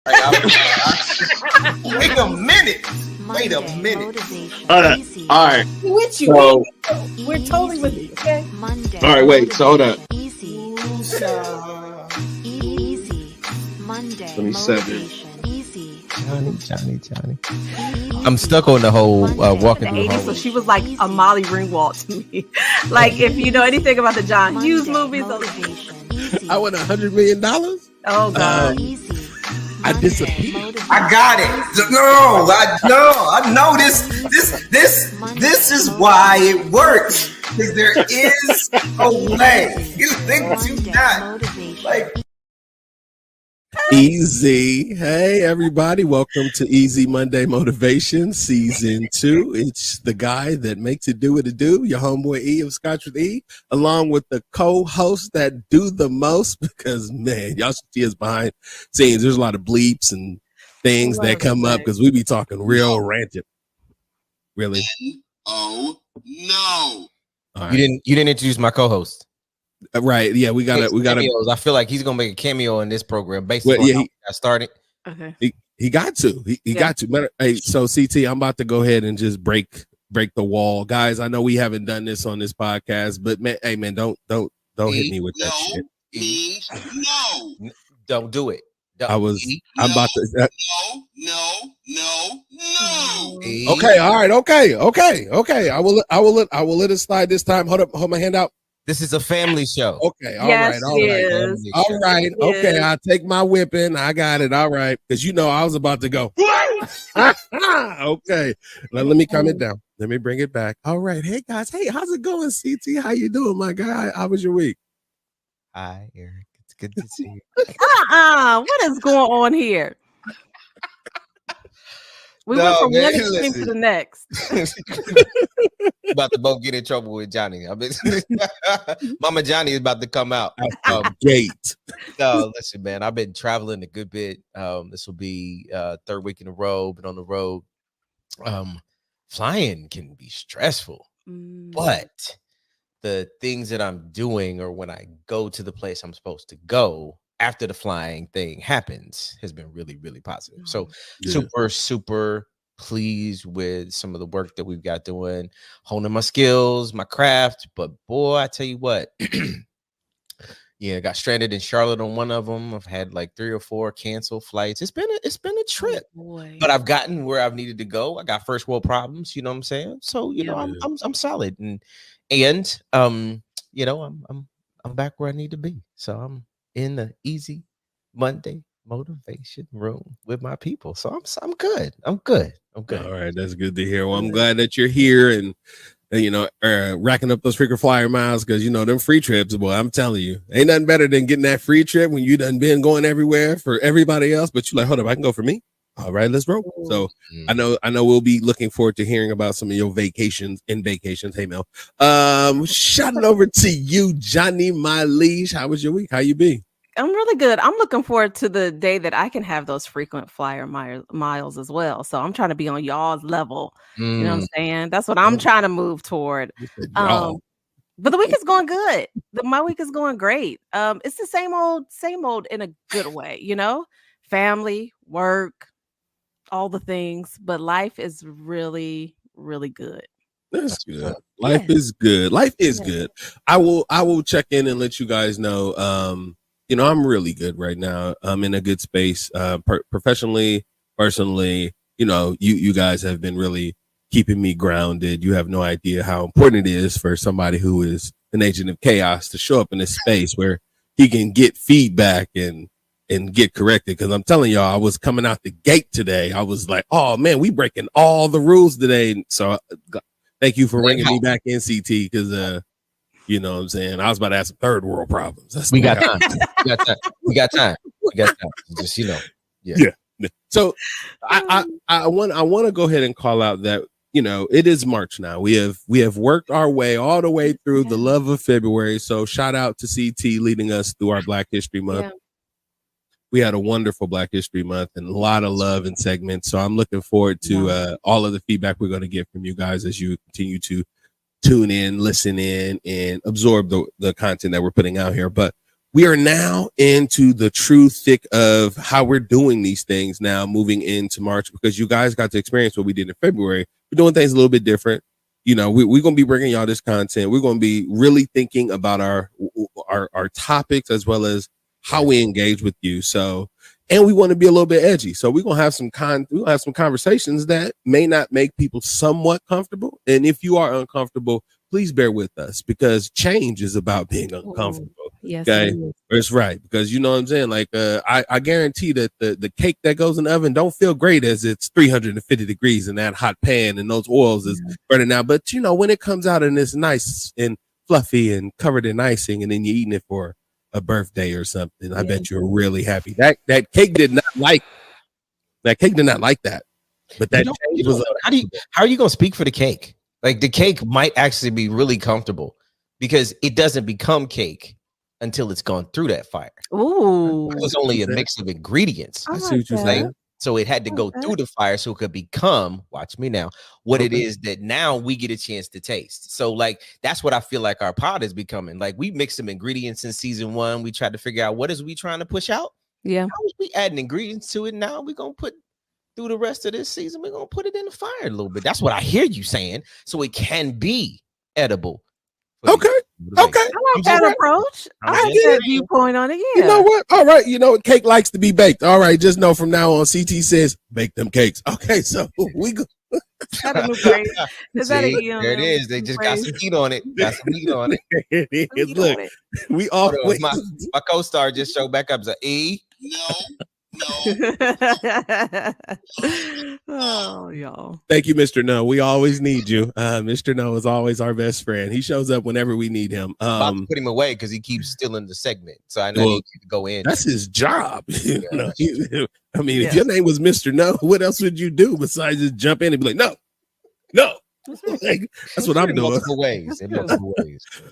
Wait a minute. Wait a minute. All right. With you. So, we're totally with you. Okay. all right, wait. So hold up. Easy. Monday. 27. Johnny. I'm stuck on the whole walking through the 80s, hallway. so she was like a Molly Ringwald to me. Like if you know anything about the John Hughes movies. I won $100 million. Oh God. I disappeared. I got it. I know this is why it works. Because there is a way. You think do not. Like Easy. Hey, everybody. Welcome to Easy Monday Motivation Season 2. It's the guy that makes it do what it do, your homeboy E of Scotch with E, along with the co-hosts that do the most because, man, y'all should see us behind scenes. There's a lot of bleeps and things that come up because we be talking real ranted. Really? Oh, no. Right. You didn't introduce my co-host. Right. Yeah, we got cameos. I feel like he's gonna make a cameo in this program based on how he got started. Okay. He got to. He got to. Hey, so CT, I'm about to go ahead and just break the wall. Guys, I know we haven't done this on this podcast, but man, hey man, don't hit me with that shit. Means no. Don't do it. I'm about to No. Okay, all right, okay. I will let it slide this time. Hold my hand out. This is a family show. Okay, all right. Okay, I'll take my whipping. I got it. All right, because I was about to go. Okay, let me calm it down. Let me bring it back. All right, hey guys, hey, how's it going, CT? How you doing, my guy? How was your week? Hi, Eric. It's good to see you. What is going on here? We went from one extreme to the next. About to both get in trouble with Johnny. Mama Johnny is about to come out. Gate. No, listen, man. I've been traveling a good bit. This will be third week in a row. Been on the road. Flying can be stressful, but the things that I'm doing, or when I go to the place I'm supposed to go after the flying thing happens, has been really, really positive. So super pleased with some of the work that we've got doing, honing my skills, my craft. But boy, I tell you what, got stranded in Charlotte on one of them. I've had like 3 or 4 canceled flights. It's been a trip, but I've gotten where I've needed to go. I got first world problems, you know what I'm saying? So I'm solid, and I'm back where I need to be. So I'm in the Easy Monday Motivation room with my people. So I'm good. I'm good. All right, that's good to hear. Well, I'm glad that you're here and racking up those freaking flyer miles, because them free trips, boy, I'm telling you, ain't nothing better than getting that free trip when you done been going everywhere for everybody else, but you're like, hold up, I can go for me. All right, let's roll. So I know we'll be looking forward to hearing about some of your vacations. Hey Mel, shout it over to you, Johnny, my liege. How was your week? How you be? I'm really good. I'm looking forward to the day that I can have those frequent flyer miles as well. So I'm trying to be on y'all's level. You know what I'm saying? That's what I'm trying to move toward. But the week is going good. My week is going great. It's the same old in a good way, family, work, all the things. But life is really, really good. That's good. Life is good. Life is good. I will check in and let you guys know. I'm really good right now. I'm in a good space, professionally, personally. You guys have been really keeping me grounded. You have no idea how important it is for somebody who is an agent of chaos to show up in a space where he can get feedback and get corrected. Because I'm telling y'all, I was coming out the gate today. I was like, oh man, we breaking all the rules today. So thank you for bringing me back in, CT, because you know what I'm saying? I was about to have some third world problems. We got time. We got time. Just, Yeah. So I want to go ahead and call out that, it is March now. We have worked our way all the way through the love of February. So shout out to CT leading us through our Black History Month. Yeah. We had a wonderful Black History Month and a lot of love and segments. So I'm looking forward to all of the feedback we're going to get from you guys as you continue to tune in, listen in, and absorb the content that we're putting out here. But we are now into the true thick of how we're doing these things now, moving into March, because you guys got to experience what we did in February. We're doing things a little bit different. You know, we're going to be bringing y'all this content. We're going to be really thinking about our topics as well as how we engage with you. So, and we want to be a little bit edgy. So we're going to have some conversations that may not make people somewhat comfortable. And if you are uncomfortable, please bear with us, because change is about being uncomfortable. Yes, okay, it's right, because you know what I'm saying. Like, I guarantee that the cake that goes in the oven don't feel great as it's 350 degrees in that hot pan and those oils is burning out. But you know, when it comes out and it's nice and fluffy and covered in icing, and then you're eating it for a birthday or something, I bet you're really happy. That cake did not like that. But that change was. How are you gonna speak for the cake? Like, the cake might actually be really comfortable because it doesn't become cake until it's gone through that fire. Ooh. It was only a mix of ingredients. I see what you're saying. So it had to go through the fire so it could become, watch me now, what it is that now we get a chance to taste. So like, that's what I feel like our pod is becoming. Like, we mixed some ingredients in season 1. We tried to figure out what is we trying to push out. Yeah. How is we adding ingredients to it? Now we're going to put through the rest of this season, we're going to put it in the fire a little bit. That's what I hear you saying. So it can be edible. Okay. I like that approach. I like that viewpoint on it. Yeah. You know what? All right. You know, cake likes to be baked. All right. Just know from now on, CT says bake them cakes. Okay. So we go. There it is. They just got some heat on it. Got some heat on it. Look, we all my co-star just showed back up as No. Oh, y'all. Thank you, Mr. No. We always need you. Mr. No is always our best friend. He shows up whenever we need him. About to put him away because he keeps stealing the segment. So I know he needs to go in. That's his job. You know? I mean, if your name was Mr. No, what else would you do besides just jump in and be like, no. Like, that's what I'm doing. Multiple ways.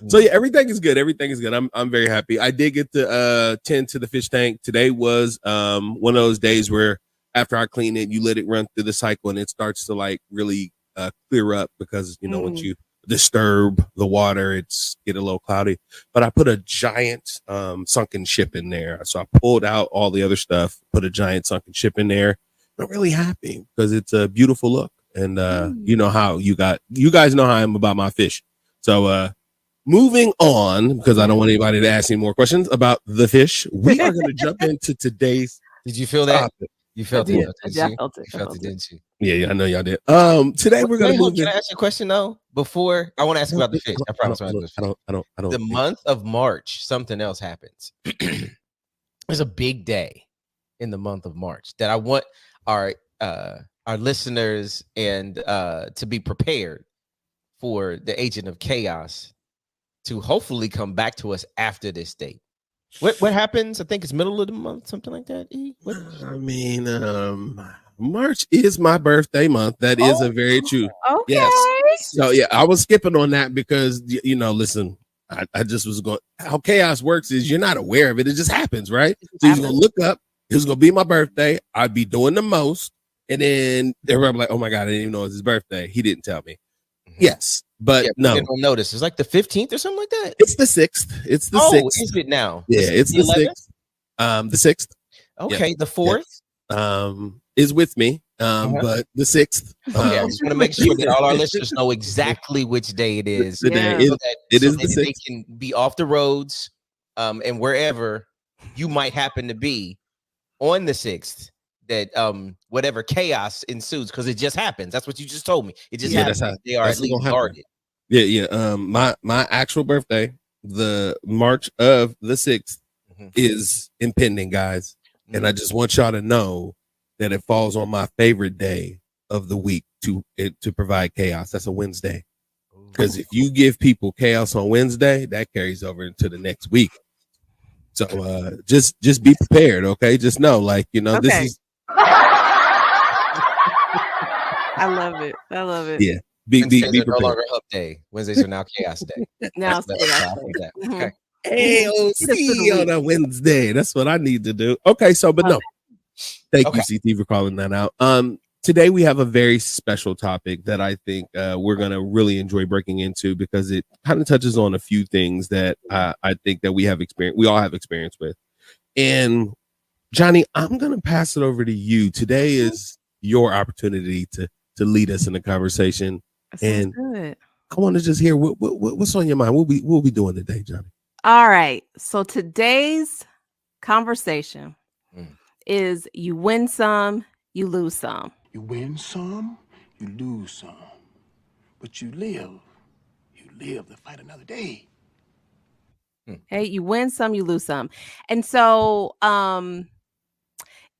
So yeah, everything is good. Everything is good. I'm very happy. I did get to tend to the fish tank. Today was one of those days where after I clean it, you let it run through the cycle and it starts to like really clear up, because you know once you disturb the water, it's get a little cloudy. But I put a giant sunken ship in there. So I pulled out all the other stuff, put a giant sunken ship in there. I'm really happy because it's a beautiful look. And you know how you guys know how I am about my fish. So moving on, because I don't want anybody to ask any more questions about the fish, we are going to jump into today's. Did you feel that? Topic. You felt it. I felt it. You felt it, didn't you? Yeah, I know y'all did. Today we're going to move. Can I ask you a question though? Before I want to ask about the fish. I promise. I don't. The month of March, something else happens. There's a big day in the month of March that I want our listeners and to be prepared for the agent of chaos to hopefully come back to us after this date. What happens? I think it's middle of the month, something like that. I mean, March is my birthday month. That is a very true. Okay. Yes. So yeah, I was skipping on that because you know, listen, I just was going. How chaos works is you're not aware of it; it just happens, right? So you're gonna look up. It was gonna be my birthday. I'd be doing the most. And then everybody like, oh my God, I didn't even know it was his birthday. He didn't tell me. Yes, but no. They don't notice. It's like the 15th or something like that. It's the 6th. It's the 6th. Is it now? Yeah, it's the 6th. The 6th. Okay, yeah. The 4th is with me. But the 6th. Okay, I just want to make sure that all our listeners know exactly which day it is. The day it is the 6th. They can be off the roads and wherever you might happen to be on the 6th. That whatever chaos ensues, because it just happens. That's what you just told me. It just happens. They are at least guarded. Yeah. My actual birthday, the March of the 6th, is impending, guys. And I just want y'all to know that it falls on my favorite day of the week to provide chaos. That's a Wednesday. Because if you give people chaos on Wednesday, that carries over into the next week. So just be prepared, okay? Just know, like, you know, this is. I love it. Yeah. Wednesdays are no longer Hump Day. Wednesdays are now Chaos Day. Now okay. AOC on a Wednesday. That's what I need to do. Okay, so but no. Thank you, CT, for calling that out. today we have a very special topic that I think we're going to really enjoy breaking into, because it kind of touches on a few things that I think that we all have experience with. And Johnny, I'm going to pass it over to you. Today is your opportunity to lead us in the conversation. And good. I want to just hear what's on your mind. We'll be doing today, Johnny. All right. So today's conversation is you win some, you lose some. You win some, you lose some. But you live to fight another day. Hey, you win some, you lose some. And so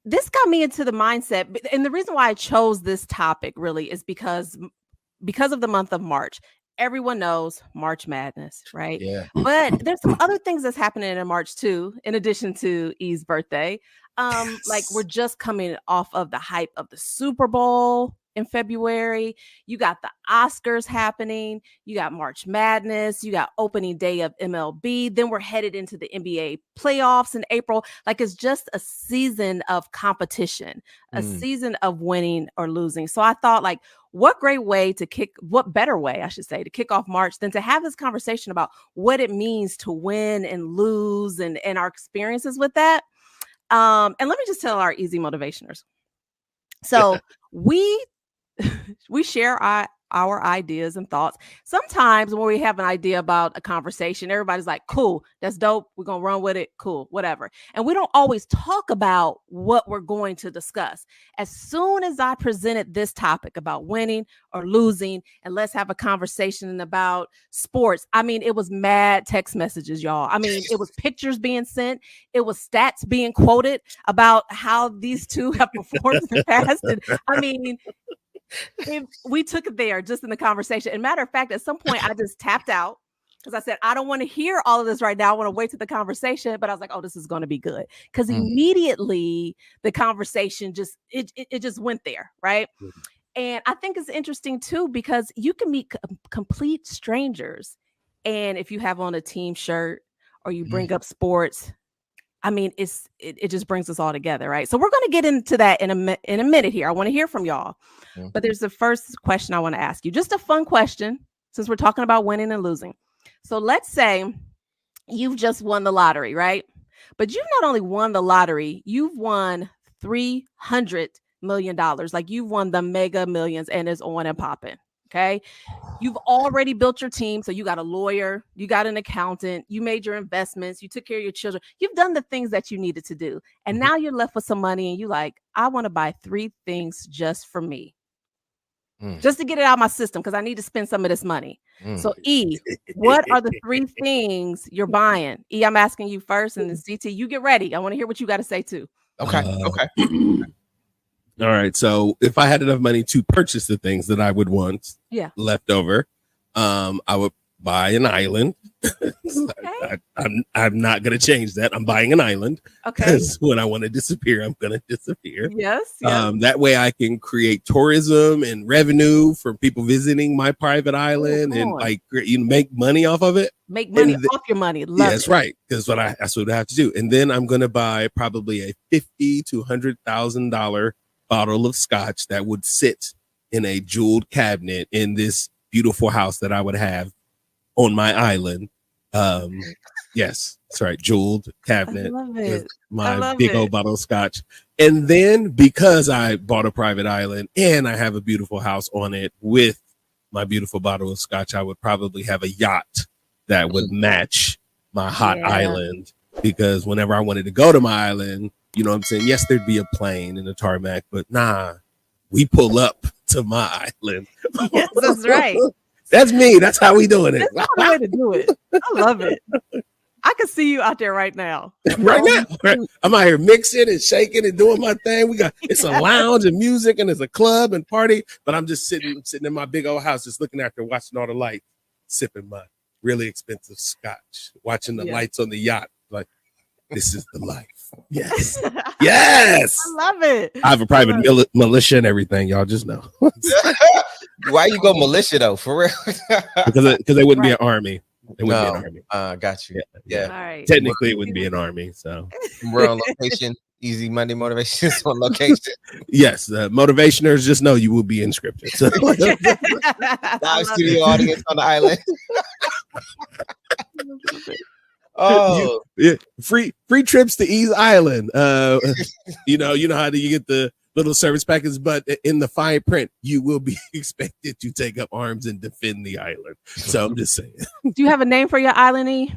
this got me into the mindset. And the reason why I chose this topic really is because of the month of March. Everyone knows March Madness, right? Yeah. But there's some other things that's happening in March too, in addition to E's birthday. Like we're just coming off of the hype of the Super Bowl in February. You got the Oscars happening. You got March Madness. You got opening day of MLB. Then we're headed into the NBA playoffs in April. Like it's just a season of competition, a season of winning or losing. So I thought, like, what better way, I should say, to kick off March than to have this conversation about what it means to win and lose and our experiences with that. And let me just tell our easy motivationers. So we share our ideas and thoughts. Sometimes when we have an idea about a conversation, everybody's like, cool, that's dope. We're going to run with it. Cool, whatever. And we don't always talk about what we're going to discuss. As soon as I presented this topic about winning or losing, and let's have a conversation about sports, I mean, it was mad text messages, y'all. I mean, it was pictures being sent. It was stats being quoted about how these two have performed in the past. And I mean, we took it there just in the conversation. And matter of fact, at some point I just tapped out because I said, I don't want to hear all of this right now. I want to wait to the conversation. But I was like, oh, this is going to be good. Because immediately the conversation just went there. Right. And I think it's interesting too, because you can meet complete strangers. And if you have on a team shirt or you bring up sports, I mean, it just brings us all together, right? So we're going to get into that in a minute here. I want to hear from y'all. But there's the first question I want to ask you. Just a fun question, since we're talking about winning and losing. So let's say you've just won the lottery, right? But you've not only won the lottery, you've won $300 million. Like you've won the mega millions and it's on and popping. Okay. You've already built your team. So you got a lawyer, you got an accountant, you made your investments, you took care of your children. You've done the things that you needed to do. And now you're left with some money and you like, I want to buy 3 things just for me. Just to get it out of my system because I need to spend some of this money. So E, what are the 3 things you're buying? E, I'm asking you first, and then CT, you get ready. I want to hear what you got to say too. Okay. All right. So if I had enough money to purchase the things that I would want left over, I would buy an island. Okay. I'm not going to change that. I'm buying an island. Okay. Because when I want to disappear, I'm going to disappear. Yes. That way I can create tourism and revenue for people visiting my private island and like make money off of it. Make money off your money. That's right. Because that's what I have to do. And then I'm going to buy probably a $50,000 to $100,000 bottle of scotch that would sit in a jeweled cabinet in this beautiful house that I would have on my island. Yes, that's right. Jeweled cabinet with my big old bottle of scotch. And then because I bought a private island and I have a beautiful house on it with my beautiful bottle of scotch, I would probably have a yacht that would match my hot island, because whenever I wanted to go to my island, you know what I'm saying? Yes, there'd be a plane and a tarmac, but nah, we pull up to my island. Yes, that's right. That's me. That's how we doing it. That's the way to do it. I love it. I can see you out there right now. Right now. I'm out here mixing and shaking and doing my thing. It's a lounge and music and it's a club and party, but I'm just sitting in my big old house, just looking after, watching all the lights, sipping my really expensive scotch, watching the lights on the yacht. Like, this is the life. Yes. Yes. I love it. I have a private militia and everything. Y'all just know. Why you go militia though? For real? because they wouldn't be an army. It wouldn't be an army. Got you. Yeah. All right. Technically, it wouldn't be an army. So we're on location. Easy Monday motivations on location. Yes, motivationers just know you will be inscripted. So. Live studio audience on the island. Oh, yeah, free trips to Ease Island. You know how you get the little service packets, but in the fine print, you will be expected to take up arms and defend the island. So I'm just saying. Do you have a name for your island, E?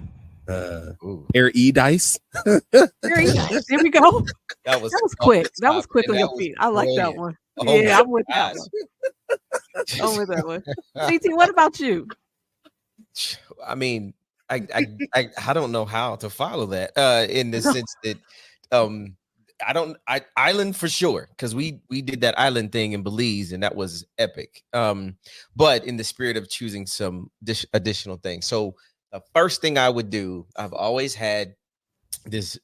Air E Dice. There we go. That was quick. That was quick on your feet. I like that one. Oh yeah, I'm with that one. I'm with that one. CT, what about you? I mean, I don't know how to follow that in the sense that island for sure, because we did that island thing in Belize and that was epic. But in the spirit of choosing some additional things. So the first thing I would do, I've always had this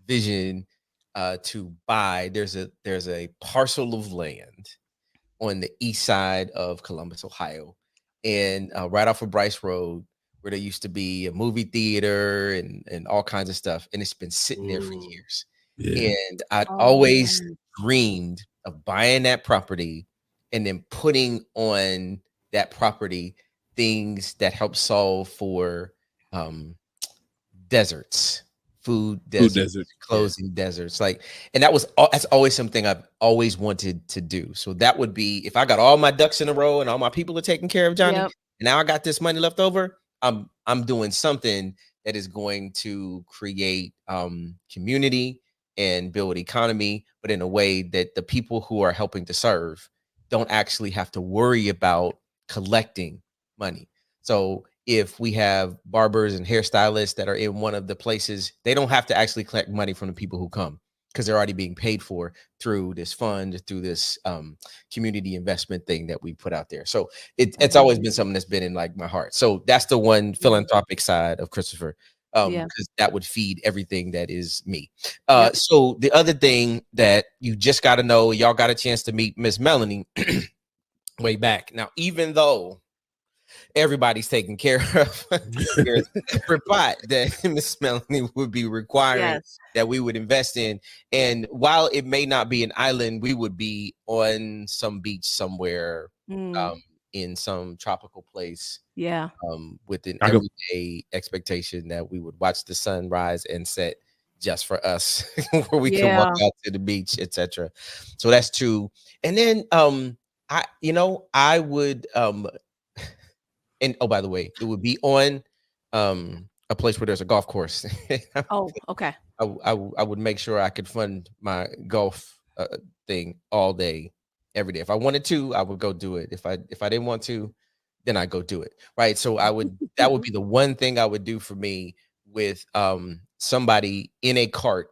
vision to buy. There's a parcel of land on the east side of Columbus, Ohio, and right off of Bryce Road, where there used to be a movie theater and all kinds of stuff, and it's been sitting there for years. Yeah. And I'd always dreamed of buying that property and then putting on that property things that help solve for deserts, food deserts, closing deserts. And that's always something I've always wanted to do. So that would be, if I got all my ducks in a row and all my people are taken care of, Johnny, and now I got this money left over, I'm doing something that is going to create community and build economy, but in a way that the people who are helping to serve don't actually have to worry about collecting money. So if we have barbers and hairstylists that are in one of the places, they don't have to actually collect money from the people who come, because they're already being paid for through this fund, through this community investment thing that we put out there. So it's always been something that's been in like my heart. So that's the one philanthropic side of Christopher, because that would feed everything that is me. So the other thing that you just got to know, y'all got a chance to meet Miss Melanie way back. Now, even though everybody's taken care of, there's every pot that Miss Melanie would be requiring that we would invest in. And while it may not be an island, we would be on some beach somewhere, in some tropical place. With an everyday expectation that we would watch the sun rise and set just for us, where we can walk out to the beach, etc. So that's two. And then I would and oh, by the way, it would be on a place where there's a golf course. Oh, okay. I would make sure I could fund my golf thing all day, every day. If I wanted to, I would go do it. If I didn't want to, then I go do it. Right. So that would be the one thing I would do for me, with somebody in a cart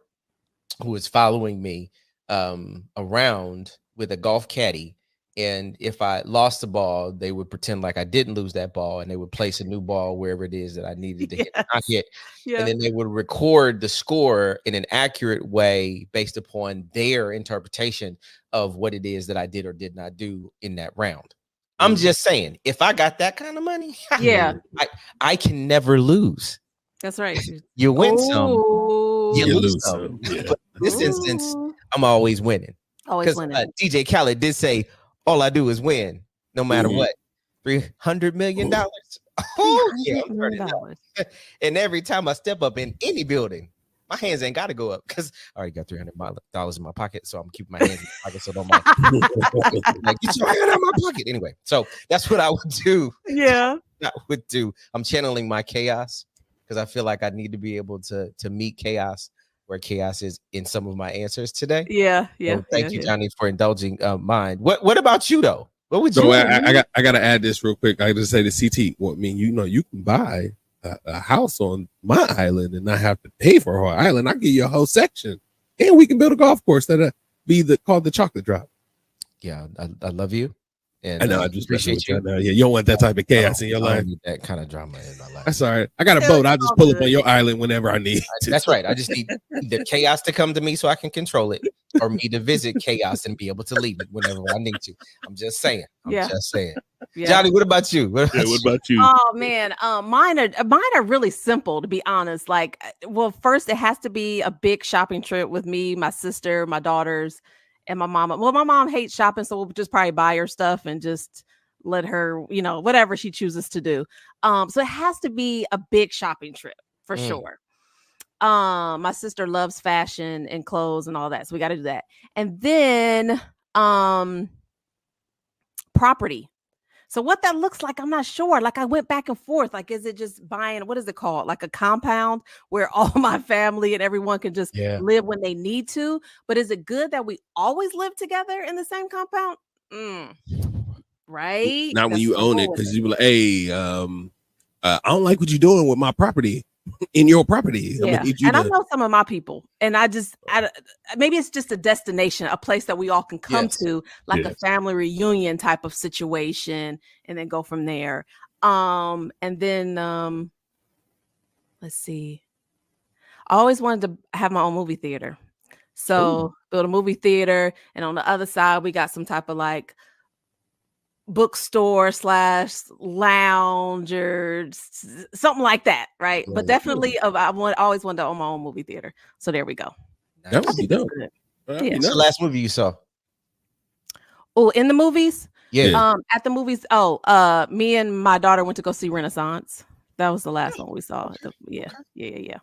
who is following me around with a golf caddy. And if I lost the ball, they would pretend like I didn't lose that ball, and they would place a new ball wherever it is that I needed to hit. And then they would record the score in an accurate way based upon their interpretation of what it is that I did or did not do in that round. I'm just saying, if I got that kind of money, I can never lose. That's right. You win some, you lose some. But in this instance, I'm always winning. Always winning. DJ Khaled did say, all I do is win, no matter what. $300 million. Oh, yeah. And every time I step up in any building, my hands ain't got to go up, because I already got $300 in my pocket. So I'm keeping my hands in my pocket. So don't mind. Like, get your hand out of my pocket. Anyway, so that's what I would do. Yeah. I would do. I'm channeling my chaos, because I feel like I need to be able to meet chaos where chaos is in some of my answers today. So thank you, Johnny, for indulging mine. What about you though? What would you? So I got to add this real quick. I just say to CT, well, I mean, you can buy a house on my island and not have to pay for a whole island. I give you a whole section, and we can build a golf course that be called the Chocolate Drop. Yeah, I love you. And I know, I just appreciate you. Yeah, you don't want that type of chaos in your life. I don't need that kind of drama in my life. That's all right. I got a boat. I just pull up on your island whenever I need to. That's right. I just need the chaos to come to me so I can control it, for me to visit chaos and be able to leave it whenever I need to. I'm just saying. Just saying. Yeah. Johnny, what about you? What about you? Oh man, mine are really simple, to be honest. Like, well, first it has to be a big shopping trip with me, my sister, my daughters, and my mama. Well, my mom hates shopping, so we'll just probably buy her stuff and just let her, whatever she chooses to do. So it has to be a big shopping trip for sure. My sister loves fashion and clothes and all that, so we got to do that. And then property. So what that looks like, I'm not sure. Like, I went back and forth. Like, is it just buying, what is it called? Like a compound where all my family and everyone can just live when they need to. But is it good that we always live together in the same compound? Right? Not when you own it, because you be like, hey, I don't like what you're doing with my property. In your property. Yeah. I know some of my people, and maybe it's just a destination, a place that we all can come to, like a family reunion type of situation, and then go from there. And then let's see. I always wanted to have my own movie theater. So build a movie theater, and on the other side, we got some type of like bookstore / lounge or something like that, right? But definitely, I always wanted to own my own movie theater. So there we go. That would be dope. What's the last movie you saw? Oh, in the movies? Yeah. At the movies. Me and my daughter went to go see Renaissance. That was the last one we saw. Yeah. That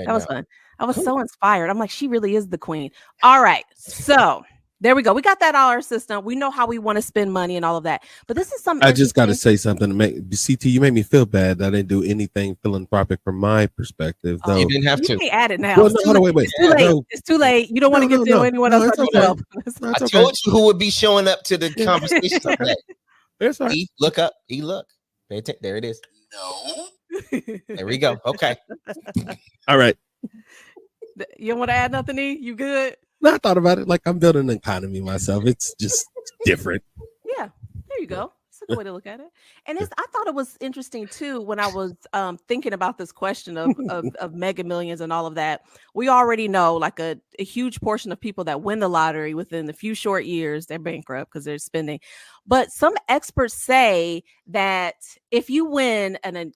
was fun. I was so inspired. I'm like, she really is the queen. All right, so there we go. We got that all our system. We know how we want to spend money and all of that. But this is something I just got to say something to make CT. You made me feel bad that I didn't do anything philanthropic from my perspective. Though you didn't have to. You can add it now. Well, no, wait. It's too late. It's too late. You don't want to get to anyone else. I told you who would be showing up to the conversation today. That's right. Look up. Look. There it is. No. There we go. Okay. All right. You don't want to add nothing, E? You good? No, I thought about it. Like, I'm building an economy myself. It's just different. Yeah, there you go. It's a good way to look at it. And I thought it was interesting too when I was thinking about this question of mega millions and all of that. We already know, like, a huge portion of people that win the lottery within a few short years, they're bankrupt because they're spending. But some experts say that if you win an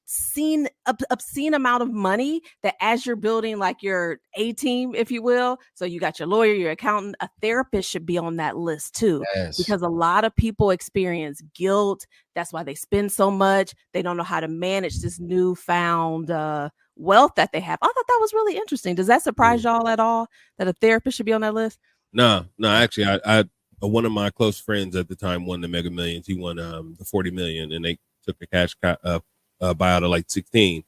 obscene amount of money, that as you're building like your A team, if you will, so you got your lawyer, your accountant, a therapist should be on that list too. Yes. Because a lot of people experience guilt. That's why they spend so much. They don't know how to manage this newfound wealth that they have. I thought that was really interesting. Does that surprise y'all at all that a therapist should be on that list? No, actually, I one of my close friends at the time won the Mega Millions. He won the 40 million, and they took a cash buyout of like 16.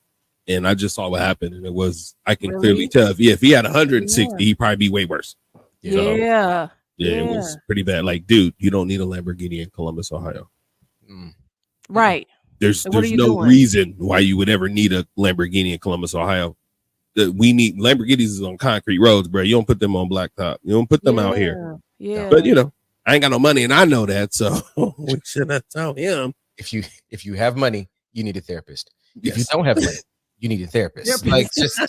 And I just saw what happened, and it was, I can clearly tell if he had 160, he'd probably be way worse. Yeah. It was pretty bad. Like, dude, you don't need a Lamborghini in Columbus, Ohio. Right. There's no reason why you would ever need a Lamborghini in Columbus, Ohio. We need Lamborghinis on concrete roads, bro. You don't put them on blacktop. You don't put them out here. Yeah. But I ain't got no money, and I know that, so we shouldn't tell him. If you have money, you need a therapist. If you don't have money, you need a therapist. Like, just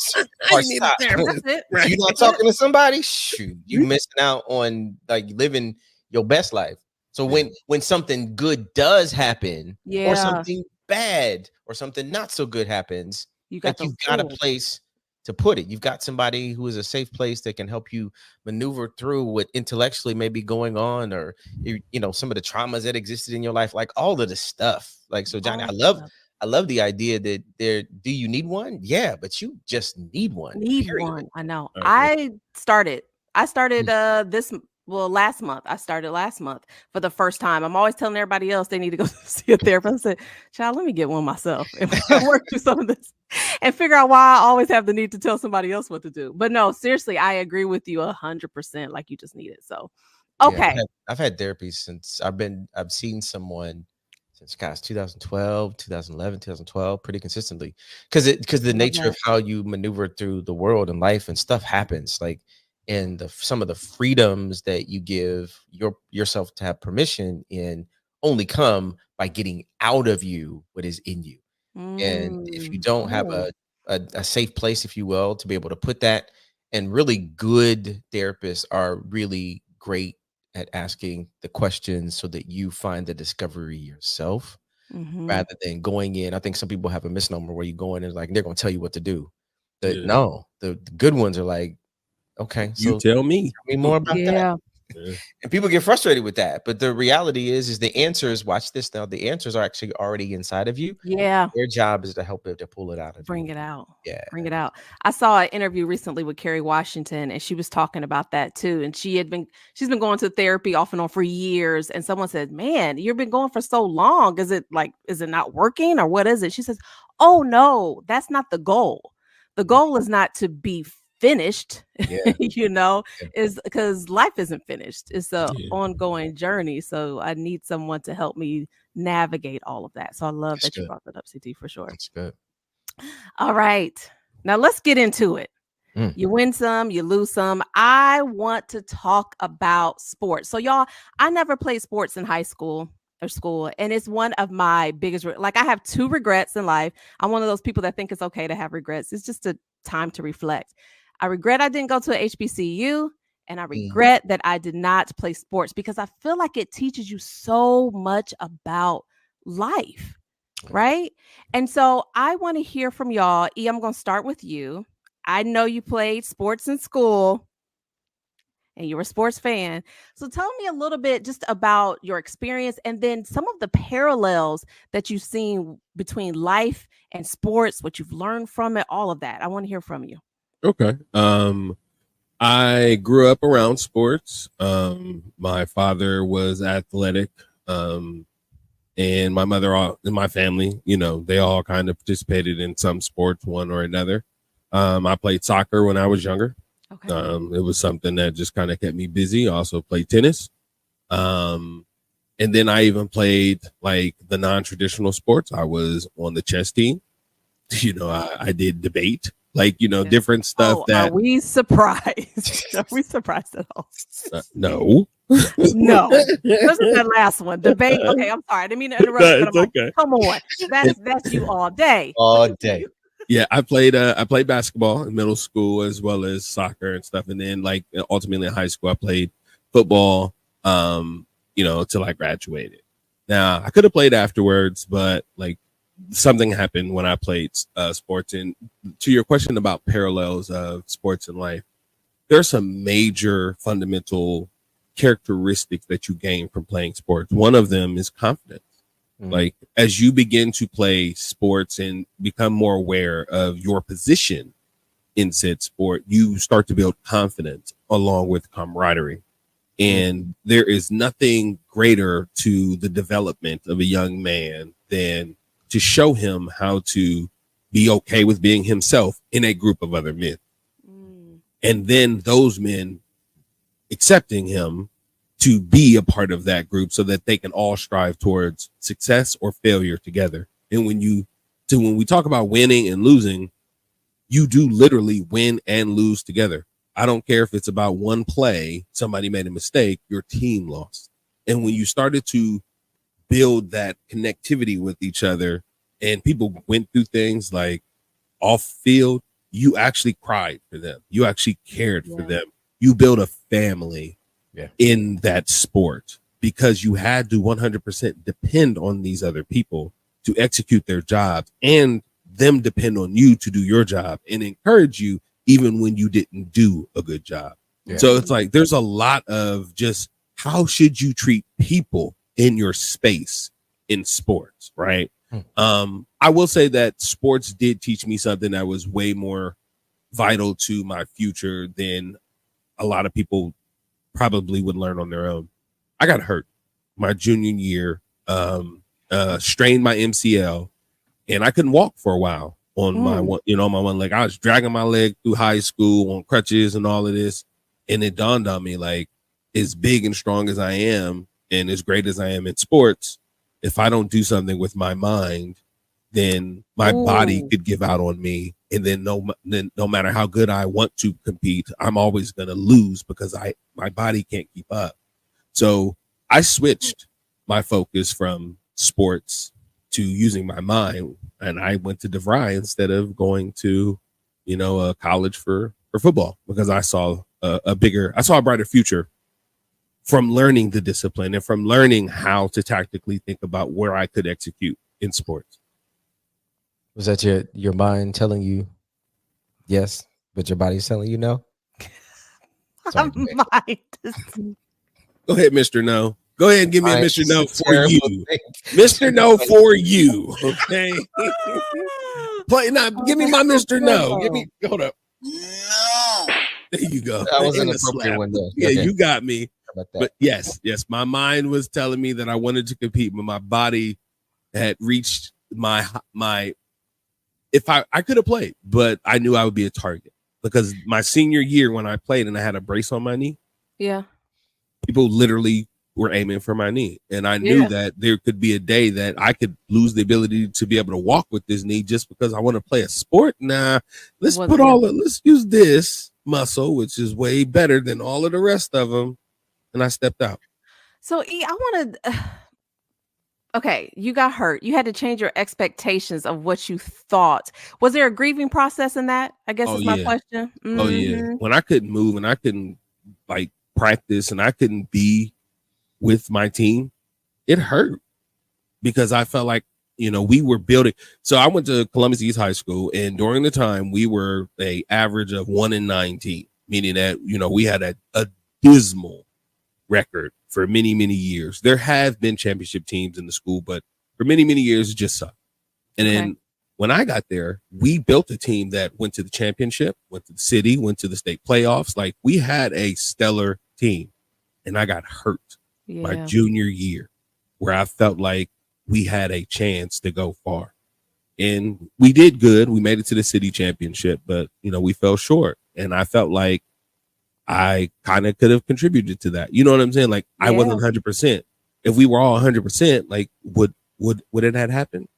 I need a therapist. If you're not talking to somebody, shoot, you missing out on like living your best life. So when something good does happen, or something bad, or something not so good happens, you've got a place to put it. You've got somebody who is a safe place that can help you maneuver through what intellectually may be going on, or some of the traumas that existed in your life, like all of the stuff. Like, so Johnny, I love the idea that do you need one? Yeah, but you just need one. One. I know. I started last month. I started last month for the first time. I'm always telling everybody else they need to go see a therapist. I said, child, let me get one myself and work through some of this and figure out why I always have the need to tell somebody else what to do. But no, seriously, I agree with you 100%. Like, you just need it. So, okay. Yeah, I've had therapy since I've seen someone since 2012, 2011, 2012, pretty consistently. Because the nature of how you maneuver through the world and life and stuff happens, like, and some of the freedoms that you give yourself to have permission in only come by getting out of you what is in you. And if you don't have a safe place, if you will, to be able to put that And really good therapists are really great at asking the questions so that you find the discovery yourself rather than going in. I think some people have a misnomer where you go in and like they're going to tell you what to do. No, the good ones are like, okay, You so tell me. tell me more about that. Yeah. And people get frustrated with that. But the reality is the answers, watch this now, the answers are actually already inside of you. Yeah. Their job is to help it to pull it out of Bring you. it out. Yeah. Bring it out. I saw an interview recently with Kerry Washington, and she was talking about that too. And she's been going to therapy off and on for years. And someone said, "Man, you've been going for so long. Is it not working or what is it?" She says, "Oh no, that's not the goal. The goal is not to be finished, is because life isn't finished. It's a ongoing journey. So I need someone to help me navigate all of that." So I love that you brought that up, CT, for sure. That's good. All right. Now let's get into it. You win some, you lose some. I want to talk about sports. So y'all, I never played sports in high school or school, and it's one of my biggest I have 2 regrets in life. I'm one of those people that think it's okay to have regrets. It's just a time to reflect. I regret I didn't go to a HBCU, and I regret that I did not play sports because I feel like it teaches you so much about life. Right. And so I want to hear from y'all. E, I'm going to start with you. I know you played sports in school and you're a sports fan. So tell me a little bit just about your experience and then some of the parallels that you've seen between life and sports, what you've learned from it, all of that. I want to hear from you. Okay. I grew up around sports. My father was athletic. And my mother and my family, they all kind of participated in some sports, one or another. I played soccer when I was younger. Okay. It was something that just kind of kept me busy. I also played tennis. And then I even played like the non-traditional sports. I was on the chess team. I did debate, different stuff that. Are we surprised? Are we surprised at all? No. No, this is that last one. Debate. Okay, I'm sorry. I didn't mean to interrupt. No, okay. Come on, that's you all day. All day. Yeah, I played basketball in middle school as well as soccer and stuff, and then ultimately in high school I played football. Till I graduated. Now I could have played afterwards, but something happened when I played sports. And to your question about parallels of sports and life, there's some major fundamental characteristics that you gain from playing sports. One of them is confidence. As you begin to play sports and become more aware of your position in said sport, you start to build confidence along with camaraderie. And there is nothing greater to the development of a young man than to show him how to be okay with being himself in a group of other men. And then those men accepting him to be a part of that group so that they can all strive towards success or failure together. And when we talk about winning and losing, you do literally win and lose together. I don't care if it's about one play, somebody made a mistake, your team lost. And when you started to build that connectivity with each other and people went through things like off field, you actually cried for them. You actually cared for them. You built a family in that sport because you had to 100% depend on these other people to execute their jobs and them depend on you to do your job and encourage you even when you didn't do a good job. So it's there's a lot of just how should you treat people in your space in sports, right? I will say that sports did teach me something that was way more vital to my future than a lot of people probably would learn on their own. I got hurt my junior year, strained my MCL, and I couldn't walk for a while on my one leg. I was dragging my leg through high school on crutches and all of this. And it dawned on me, as big and strong as I am and as great as I am in sports, if I don't do something with my mind, then my body could give out on me. And then no matter how good I want to compete, I'm always going to lose because my body can't keep up. So I switched my focus from sports to using my mind. And I went to DeVry instead of going to, a college for for football because I saw a brighter future from learning the discipline and from learning how to tactically think about where I could execute in sports. Was that your mind telling you yes, but your body's telling you no? Sorry, Go ahead, Mr. No. Go ahead and give me a Mr. No for you. Thing. Mr. No for you. Okay. Play now. Give me my Mr. No. Give me hold up. No. There you go. That was an appropriate one though. Yeah, Okay. you got me. But yes, my mind was telling me that I wanted to compete, but my body had reached my if I could have played, but I knew I would be a target because my senior year when I played and I had a brace on my knee. Yeah. People literally were aiming for my knee. And I knew that there could be a day that I could lose the ability to be able to walk with this knee just because I want to play a sport. Nah, let's use this muscle, which is way better than all of the rest of them. And I stepped out. So I want to, okay, you got hurt. You had to change your expectations of what you thought. Was there a grieving process in that? I guess is my question. Mm-hmm. Oh yeah. When I couldn't move and I couldn't like practice and I couldn't be with my team, it hurt because I felt like, we were building. So I went to Columbus East High School, and during the time we were a average of 1-19, meaning that, we had a dismal record for many, many years. There have been championship teams in the school, but for many, many years, it just sucked. And then when I got there, we built a team that went to the championship, went to the city, went to the state playoffs. Like we had a stellar team, and I got hurt my junior year where I felt like we had a chance to go far. And we did good. We made it to the city championship, but, we fell short. And I felt like I kind of could have contributed to that. You know what I'm saying? Like I wasn't 100%. If we were all 100%, like would it had happened?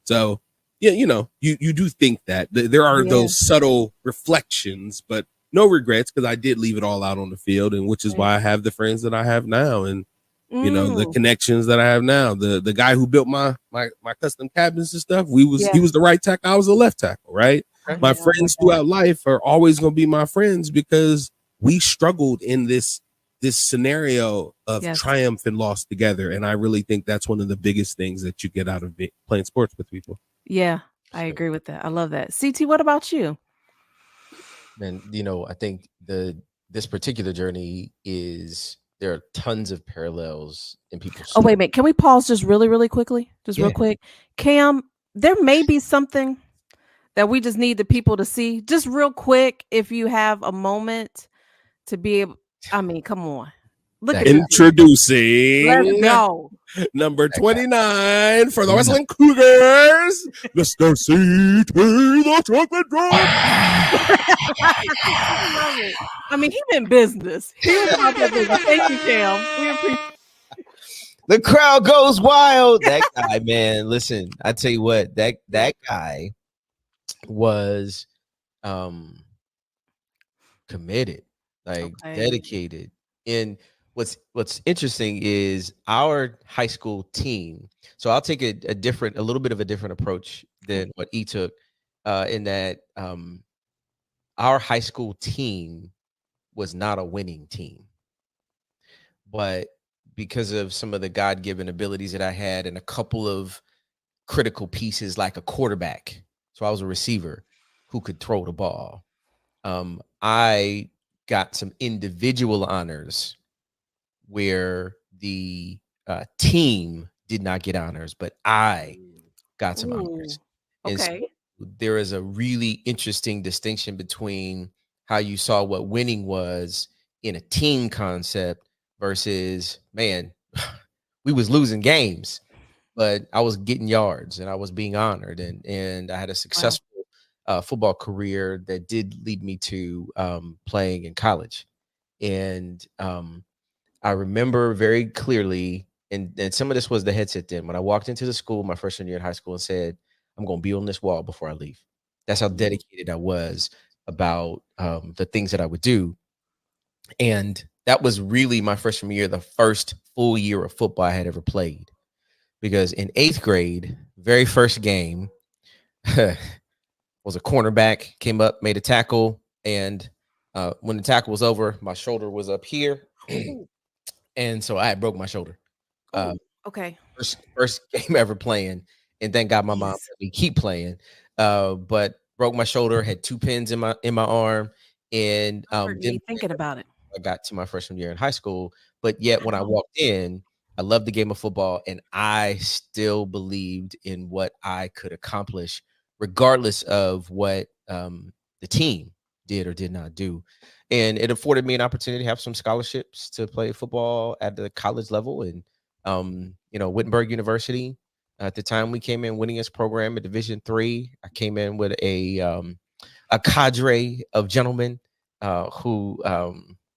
So yeah, you do think that there are those subtle reflections, but no regrets because I did leave it all out on the field, and which is why I have the friends that I have now, and the connections that I have now. The guy who built my custom cabins and stuff, he was the right tackle, I was the left tackle, right? My friends throughout life are always going to be my friends because we struggled in this scenario of triumph and loss together, and I really think that's one of the biggest things that you get out of playing sports with people. Yeah, I agree with that. I love that. CT, what about you? Man, I think this particular journey there are tons of parallels in people's stories. Oh, wait a minute. Can we pause just really, really quickly? Just real quick. Cam, there may be something that we just need the people to see. Just real quick, if you have a moment to be able, come on. Look at introducing. Let's go. Number 29 for the Wrestling Cougars, Mr. CT the Chocolate Drop. He been business. He was about that business. Thank you, Cam. We appreciate. The crowd goes wild. That guy, man. Listen, I tell you what, that guy was committed, dedicated. And what's interesting is our high school team. So I'll take a little bit of a different approach than what he took, in that our high school team was not a winning team, but because of some of the God-given abilities that I had and a couple of critical pieces like a quarterback. So I was a receiver who could throw the ball. I got some individual honors where the team did not get honors, but I got some honors. And so there is a really interesting distinction between how you saw what winning was in a team concept versus, man, we was losing games, but I was getting yards and I was being honored, and I had a successful football career that did lead me to playing in college. And I remember very clearly, and some of this was the headset then, when I walked into the school my freshman year in high school and said, I'm going to be on this wall before I leave. That's how dedicated I was about the things that I would do. And that was really my freshman year, the first full year of football I had ever played. Because in 8th grade, very first game, was a cornerback, came up, made a tackle, and When the tackle was over, my shoulder was up here, and so I had broke my shoulder. Okay. First game ever playing, and thank God my mom let me keep playing. But broke my shoulder, had 2 pins in my arm, and Me thinking about it. I got to my freshman year in high school. But yet when I walked in, I loved the game of football, and I still believed in what I could accomplish, regardless of what the team did or did not do. And it afforded me an opportunity to have some scholarships to play football at the college level. And Wittenberg University, at the time we came in winningest program at Division III. I came in with a cadre of gentlemen who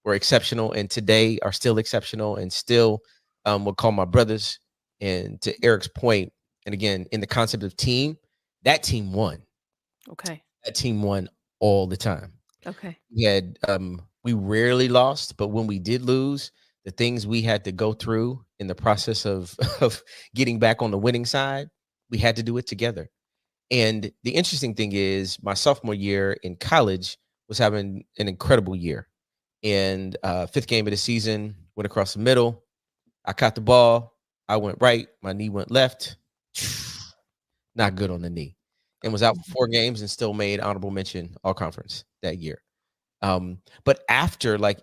were exceptional, and today are still exceptional, and still would call my brothers. And to Eric's point, and again, in the concept of team, that team won. Okay. That team won all the time. Okay. We rarely lost, but when we did lose, the things we had to go through in the process of getting back on the winning side, we had to do it together. And the interesting thing is, my sophomore year in college was having an incredible year. And 5th game of the season, went across the middle. I caught the ball. I went right. My knee went left. Not good on the knee. And was out for 4 games and still made honorable mention all conference that year. But after I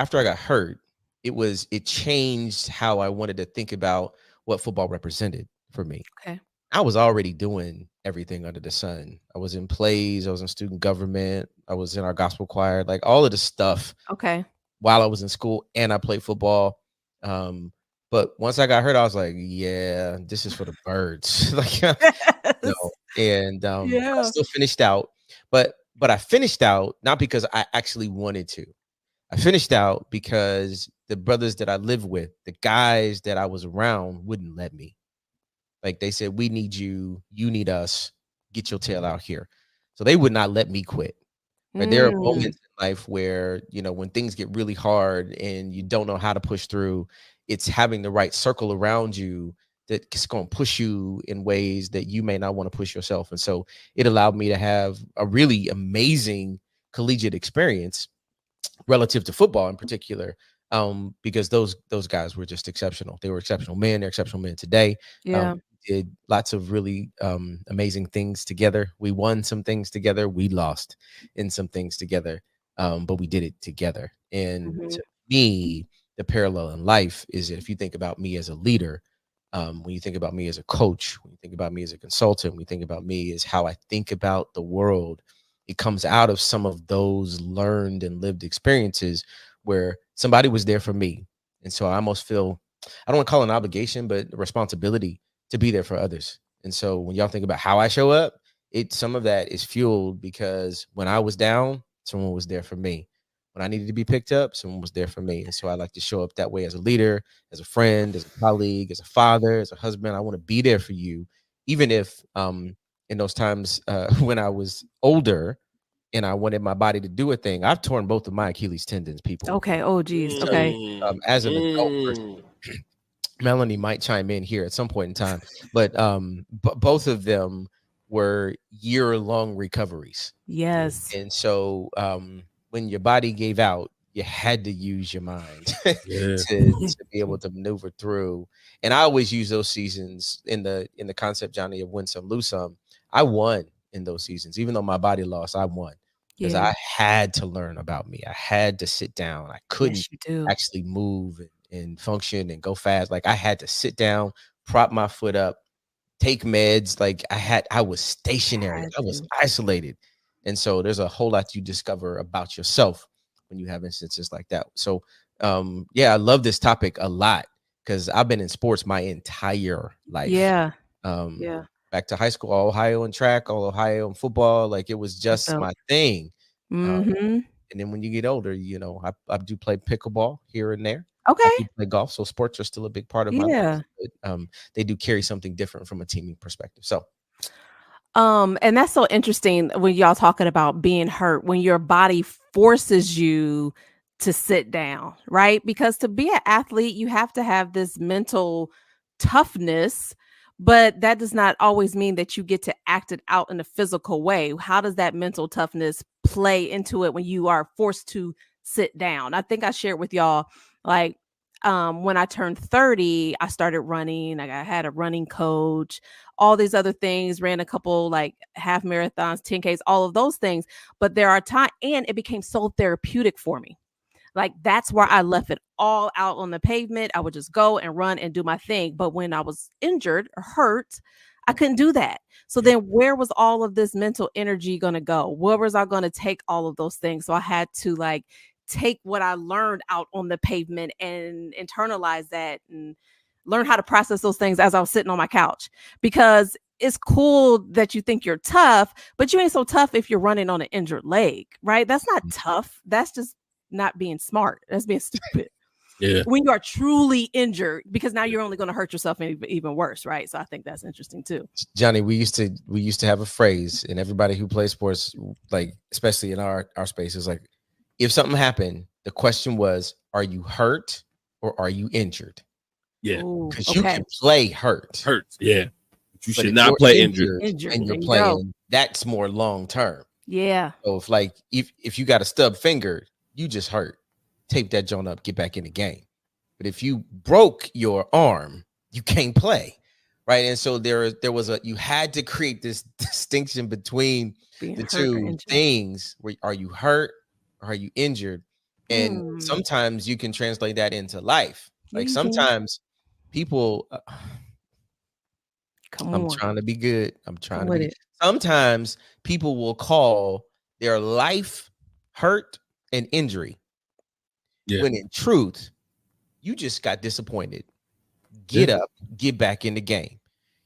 got hurt, it changed how I wanted to think about what football represented for me. Okay. I was already doing everything under the sun. I was in plays, I was in student government, I was in our gospel choir, like all of the stuff. Okay. While I was in school, and I played football. But once I got hurt, I was like, yeah, this is for the birds. I still finished out, but I finished out not because I actually wanted to. I finished out because the brothers that I lived with, the guys that I was around, wouldn't let me. Like, they said, we need you. You need us. Get your tail out here. So they would not let me quit. Right? There are moments in life where, when things get really hard and you don't know how to push through, it's having the right circle around you that's going to push you in ways that you may not want to push yourself. And so it allowed me to have a really amazing collegiate experience relative to football in particular, because those guys were just exceptional. They were exceptional men. They're exceptional men today. Yeah. Did lots of really amazing things together. We won some things together. We lost in some things together, but we did it together. And to me, the parallel in life is that if you think about me as a leader, when you think about me as a coach, when you think about me as a consultant, when you think about me as how I think about the world, it comes out of some of those learned and lived experiences where somebody was there for me. And so I almost feel, I don't want to call it an obligation, but a responsibility to be there for others. And so when y'all think about how I show up, some of that is fueled because when I was down, someone was there for me. When I needed to be picked up, someone was there for me. And so I like to show up that way as a leader, as a friend, as a colleague, as a father, as a husband. I want to be there for you, even if in those times when I was older and I wanted my body to do a thing, I've torn both of my Achilles tendons, people. Okay. Oh, geez. Okay. As an adult person, Melanie might chime in here at some point in time, but both of them were year-long recoveries. Yes. And so when your body gave out, you had to use your mind to be able to maneuver through. And I always use those seasons in the concept, Johnny, of win some, lose some. I won in those seasons, even though my body lost. I won because I had to learn about me. I had to sit down. I couldn't actually move and function and go fast. Like, I had to sit down, prop my foot up, take meds. Like, I was stationary. I was isolated. And so there's a whole lot you discover about yourself when you have instances like that. So I love this topic a lot because I've been in sports my entire life. Back to high school, all Ohio in track, all Ohio in football. Like, it was just my thing. And then when you get older, I do play pickleball here and there. Okay. I do play golf. So sports are still a big part of my life. But, they do carry something different from a teaming perspective. So and that's so interesting when y'all talking about being hurt, when your body forces you to sit down, right? Because to be an athlete, you have to have this mental toughness, but that does not always mean that you get to act it out in a physical way. How does that mental toughness play into it when you are forced to sit down? I think I shared with y'all, like, when I turned 30, I started running. Like, I had a running coach, all these other things, ran a couple like half marathons, 10Ks, all of those things. But there are times, and it became so therapeutic for me. Like, that's where I left it all out on the pavement. I would just go and run and do my thing. But when I was injured or hurt, I couldn't do that. So then where was all of this mental energy going to go? Where was I going to take all of those things? So I had to like take what I learned out on the pavement and internalize that and learn how to process those things as I was sitting on my couch. Because it's cool that you think you're tough, but you ain't so tough if you're running on an injured leg, right? That's not tough. That's just not being smart. That's being stupid. Yeah. When you are truly injured, because now you're only going to hurt yourself even worse, right? So I think that's interesting too. Johnny, we used to have a phrase, and everybody who plays sports, like especially in our space, is like, if something happened, the question was, are you hurt or are you injured? Yeah, because you can play hurt. Yeah, but you should not play injured. And you're playing. That's more long term. Yeah. So if you got a stub finger, you just hurt. Tape that joint up, get back in the game. But if you broke your arm, you can't play, right? And so you had to create this distinction between the two things. Where are you hurt or are you injured? And sometimes you can translate that into life. Like sometimes people, I'm trying to be good. I'm trying to be. Sometimes people will call their life hurt an injury. Yeah. When in truth, you just got disappointed. Get up, get back in the game.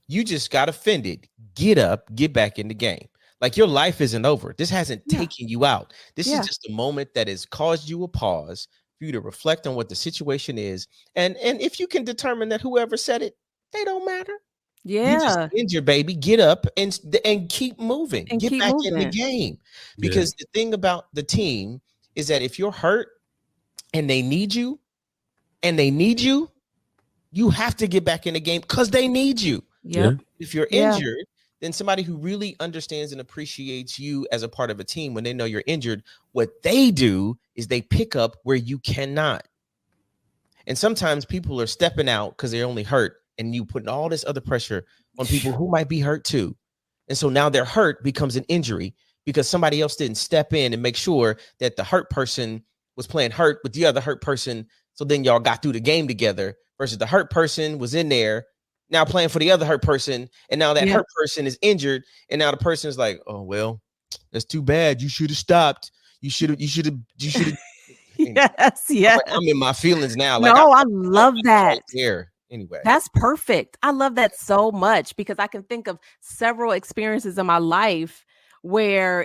You just got offended. Get up, get back in the game. Like your life isn't over. This hasn't taken you out. This is just a moment that has caused you a pause for you to reflect on what the situation is. And if you can determine that whoever said it, they don't matter. Yeah. You just injured, baby. Get up and keep moving. And get back in the game. Because the thing about the team is that if you're hurt, and they need you, you have to get back in the game because they need you. Yep. If you're injured, then somebody who really understands and appreciates you as a part of a team, when they know you're injured, what they do is they pick up where you cannot. And sometimes people are stepping out because they're only hurt, and you putting all this other pressure on people who might be hurt too. And so now their hurt becomes an injury because somebody else didn't step in and make sure that the hurt person was playing hurt with the other hurt person. So then y'all got through the game together versus the hurt person was in there now playing for the other hurt person. And now that hurt person is injured. And now the person is like, oh, well, that's too bad. You should have stopped. You should have. Yes. I'm in my feelings now. Like, no, I love that. Here. Anyway, that's perfect. I love that so much because I can think of several experiences in my life where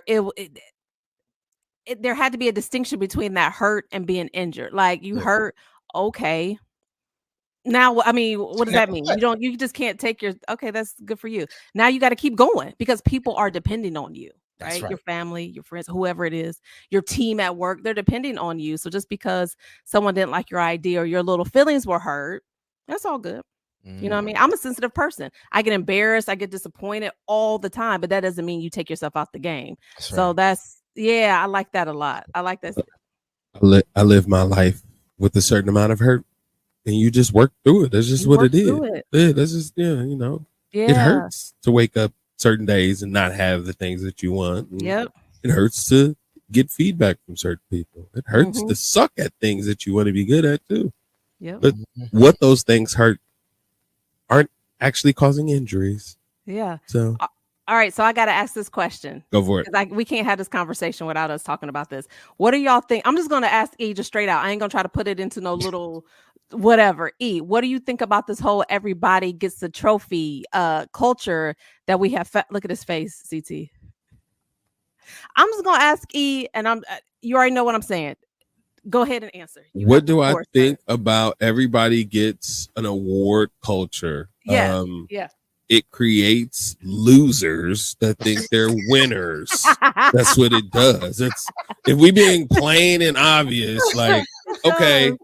there had to be a distinction between that hurt and being injured. Like you hurt, okay. Now, I mean, what does that mean? You just can't take okay, that's good for you. Now you got to keep going because people are depending on you, right? Your family, your friends, whoever it is, your team at work, they're depending on you. So just because someone didn't like your idea or your little feelings were hurt, that's all good. You know what I mean? I'm a sensitive person. I get embarrassed. I get disappointed all the time, but that doesn't mean you take yourself out the game. So I like that a lot. I like that. I live my life with a certain amount of hurt, and you just work through it. That's just what it is. Yeah, that's just it hurts to wake up certain days and not have the things that you want. It hurts to get feedback from certain people. It hurts to suck at things that you want to be good at too. But what those things hurt aren't actually causing injuries. Yeah. So. All right, so I got to ask this question. Go for it. We can't have this conversation without us talking about this. What do y'all think? I'm just going to ask E just straight out. I ain't going to try to put it into no little whatever. E, what do you think about this whole everybody gets the trophy culture that we have? Look at his face, CT. I'm just going to ask E, and you already know what I'm saying. Go ahead and answer. What do I think about everybody gets an award culture? Yeah. It creates losers that think they're winners. That's what it does. It's if we being plain and obvious, like, okay, all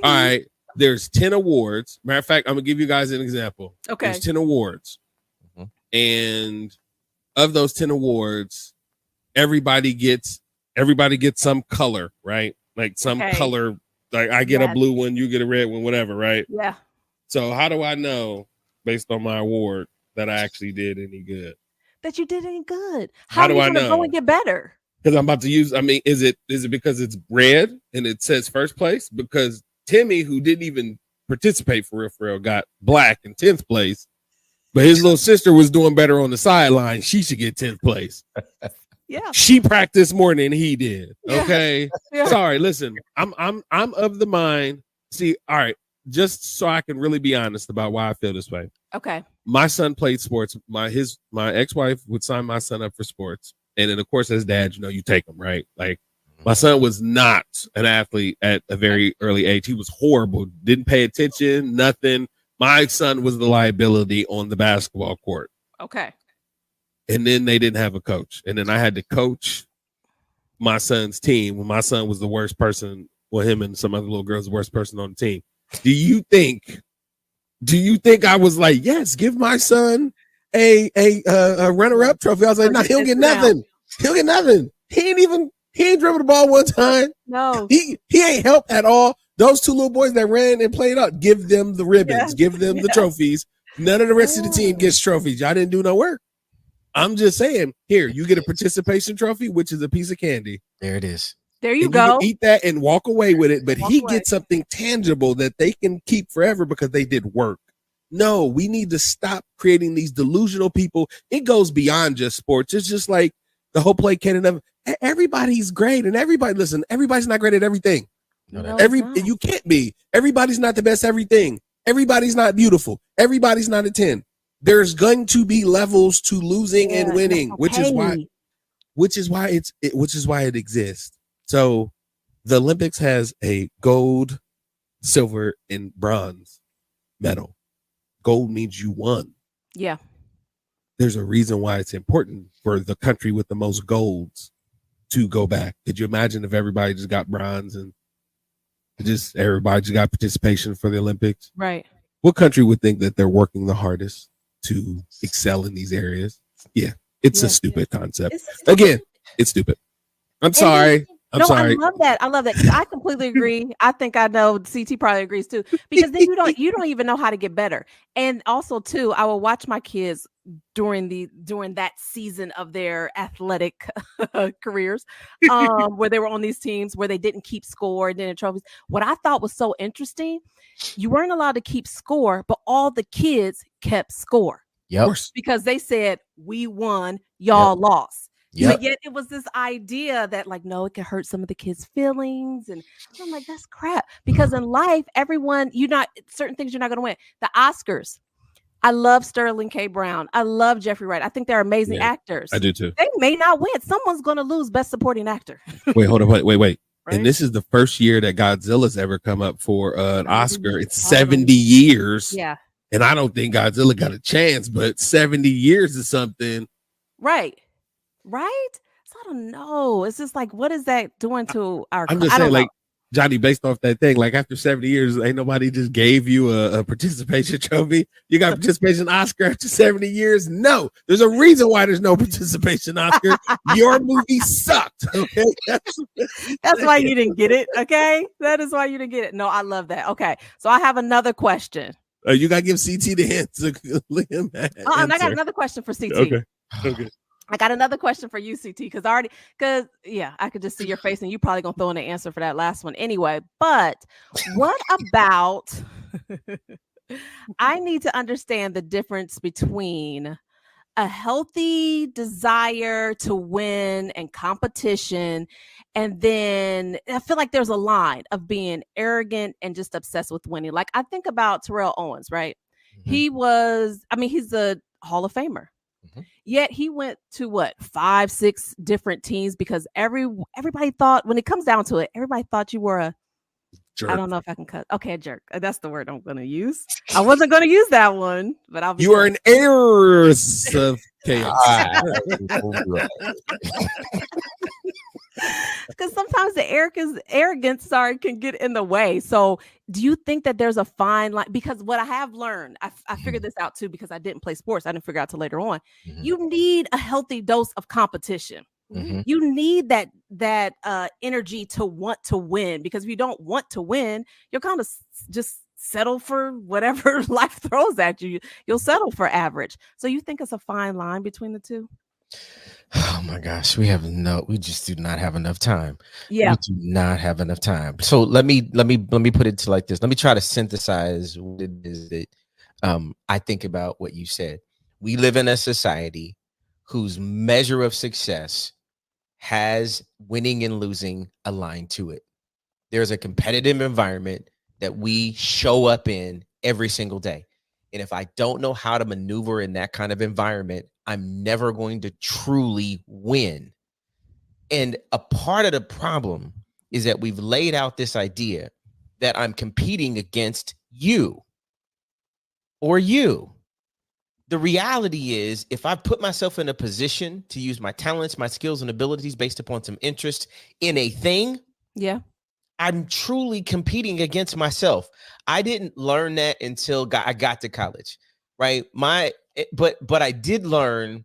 right, there's 10 awards. Matter of fact, I'm gonna give you guys an example. Okay. There's 10 awards. And of those 10 awards, everybody gets some color, right? Like some color. Like I get a blue one, you get a red one, whatever, right? Yeah. So how do I know, based on my award, that I actually did any good? That you did any good? How do I know? Go and get better? Because I'm about to use. I mean, is it because it's red and it says first place? Because Timmy, who didn't even participate for real, got black in 10th place, but his little sister was doing better on the sideline. She should get 10th place. Yeah, she practiced more than he did. Okay, yeah. Sorry. Listen, I'm of the mind. See, all right, just so I can really be honest about why I feel this way. Okay. My son played sports. My ex-wife would sign my son up for sports, and then of course, as dad, you take him right. Like my son was not an athlete at a very early age. He was horrible. Didn't pay attention. Nothing. My son was the liability on the basketball court. Okay. And then they didn't have a coach. And then I had to coach my son's team when my son was the worst person. Well, him and some other little girls, the worst person on the team. Do you think I was like, yes, give my son a runner-up trophy? I was like, no, he'll get nothing. He'll get nothing. He ain't dribbled the ball one time. No. He ain't helped at all. Those two little boys that ran and played up, give them the ribbons, give them the trophies. None of the rest of the team gets trophies. Y'all didn't do no work. I'm just saying, here, you get a participation trophy, which is a piece of candy. There it is. There you go. You can eat that and walk away with it, but he gets something tangible that they can keep forever because they did work. No, we need to stop creating these delusional people. It goes beyond just sports. It's just like the whole play canon. Everybody's great, and everybody's not great at everything. No, you can't be. Everybody's not the best at everything. Everybody's not beautiful. Everybody's not a 10. There's going to be levels to losing and winning, which is why it exists. So the Olympics has a gold, silver, and bronze medal. Gold means you won. Yeah. There's a reason why it's important for the country with the most golds to go back. Could you imagine if everybody just got bronze and everybody just got participation for the Olympics? Right. What country would think that they're working the hardest to excel in these areas? Yeah, it's a stupid concept. Again, it's stupid. I'm sorry. I love that. I completely agree. I think I know CT probably agrees too, because then you don't even know how to get better. And also too, I will watch my kids during that season of their athletic careers, where they were on these teams where they didn't keep score and didn't trophies. What I thought was so interesting, you weren't allowed to keep score, but all the kids kept score. Yep. Because they said, we won, y'all lost. Yep. But yet it was this idea that like, no, it could hurt some of the kids' feelings. And I'm like, that's crap. Because in life, certain things you're not going to win. The Oscars. I love Sterling K. Brown. I love Jeffrey Wright. I think they're amazing actors. I do too. They may not win. Someone's going to lose Best Supporting Actor. Wait, hold on. Wait. Right? And this is the first year that Godzilla's ever come up for an Oscar. It's 70 years. Yeah. And I don't think Godzilla got a chance, but 70 years is something. Right. So I don't know. It's just like, what is that doing to our? I'm just saying, like, Johnny, based off that thing, like after 70 years, ain't nobody just gave you a participation trophy. You got participation Oscar after 70 years? No, there's a reason why there's no participation Oscar. Your movie sucked. Okay, that's why you didn't get it. Okay, that is why you didn't get it. No, I love that. Okay, so I have another question. You gotta give CT the answer. I got another question for CT. Okay. I got another question for you, CT, because I could just see your face and you probably gonna throw in the answer for that last one anyway. But what about I need to understand the difference between a healthy desire to win and competition, and then I feel like there's a line of being arrogant and just obsessed with winning. Like I think about Terrell Owens, right? Mm-hmm. He's a Hall of Famer. Mm-hmm. Yet he went to 5-6 different teams because everybody thought, when it comes down to it, everybody thought you were a jerk. I don't know if I can cut. Okay, a jerk. That's the word I'm going to use. I wasn't going to use that one, but I'll be. You are an heiress of chaos. Because sometimes the arrogance, can get in the way. So, do you think that there's a fine line? Because what I have learned, I figured this out too. Because I didn't play sports, I didn't figure out till later on. You need a healthy dose of competition. You need that energy to want to win. Because if you don't want to win, you'll kind of just settle for whatever life throws at you. You'll settle for average. So, you think it's a fine line between the two? Oh my gosh, we just do not have enough time. Yeah. We do not have enough time. So let me put it to like this. Let me try to synthesize what it is that I think about what you said. We live in a society whose measure of success has winning and losing aligned to it. There's a competitive environment that we show up in every single day. And if I don't know how to maneuver in that kind of environment, I'm never going to truly win. And a part of the problem is that we've laid out this idea that I'm competing against you or you. The reality is, if I put myself in a position to use my talents, my skills, and abilities based upon some interest in a thing, I'm truly competing against myself. I didn't learn that until I got to college, right? But I did learn,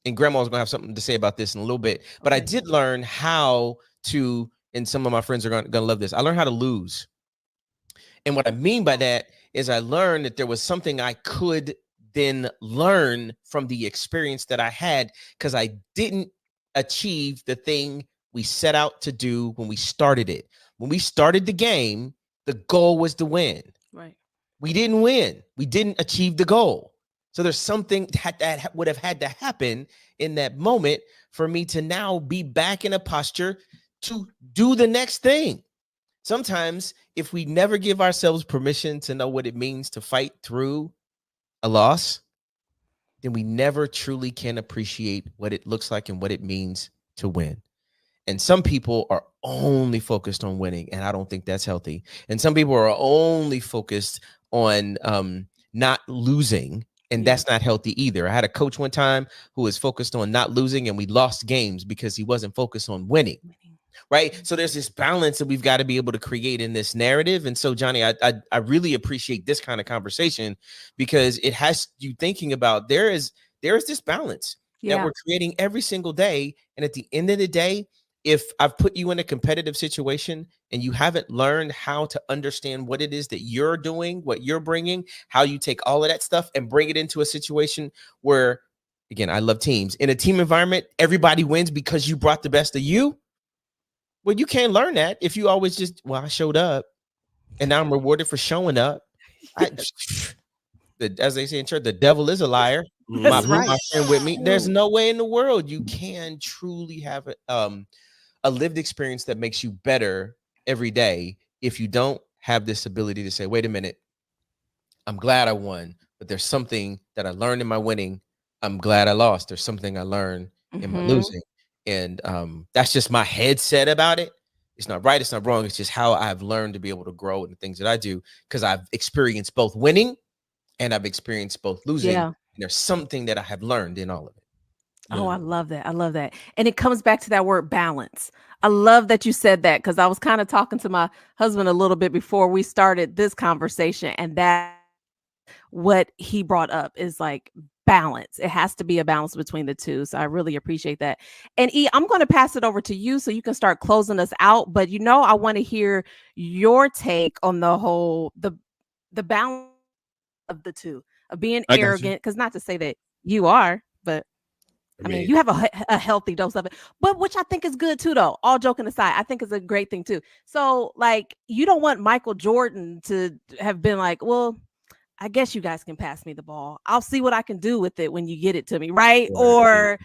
and Grandma's gonna have something to say about this in a little bit. But I did learn how to, and some of my friends are gonna love this. I learned how to lose, and what I mean by that is I learned that there was something I could then learn from the experience that I had, because I didn't achieve the thing we set out to do when we started it. When we started the game, the goal was to win. Right. We didn't win. We didn't achieve the goal. So there's something that would have had to happen in that moment for me to now be back in a posture to do the next thing. Sometimes if we never give ourselves permission to know what it means to fight through a loss, then we never truly can appreciate what it looks like and what it means to win. And some people are only focused on winning, and I don't think that's healthy. And some people are only focused on not losing, and that's not healthy either. I had a coach one time who was focused on not losing, and we lost games because he wasn't focused on winning. Right. So there's this balance that we've got to be able to create in this narrative. And so, Johnny, I really appreciate this kind of conversation, because it has you thinking about there is this balance that we're creating every single day. And at the end of the day, if I've put you in a competitive situation and you haven't learned how to understand what it is that you're doing, what you're bringing, how you take all of that stuff and bring it into a situation where, again, I love teams. In a team environment, everybody wins because you brought the best of you. Well, you can't learn that if you always just, I showed up and now I'm rewarded for showing up. As they say in church, the devil is a liar. My friend with me. There's no way in the world you can truly have a lived experience that makes you better every day if you don't have this ability to say, wait a minute, I'm glad I won, but there's something that I learned in my winning. I'm glad I lost. There's something I learned in my losing. And that's just my headset about it. It's not right. It's not wrong. It's just how I've learned to be able to grow in the things that I do, because I've experienced both winning and I've experienced both losing. And there's something that I have learned in all of it. Oh, I love that. I love that. And it comes back to that word balance. I love that you said that, because I was kind of talking to my husband a little bit before we started this conversation. And that what he brought up is like balance. It has to be a balance between the two. So I really appreciate that. And E, I'm going to pass it over to you so you can start closing us out. But I want to hear your take on the whole, the balance of the two, of being arrogant, because not to say that you are, but I mean, you have a healthy dose of it, but which I think is good too, though. All joking aside, I think is a great thing too. So, like, you don't want Michael Jordan to have been like, well, I guess you guys can pass me the ball. I'll see what I can do with it when you get it to me, right? Or,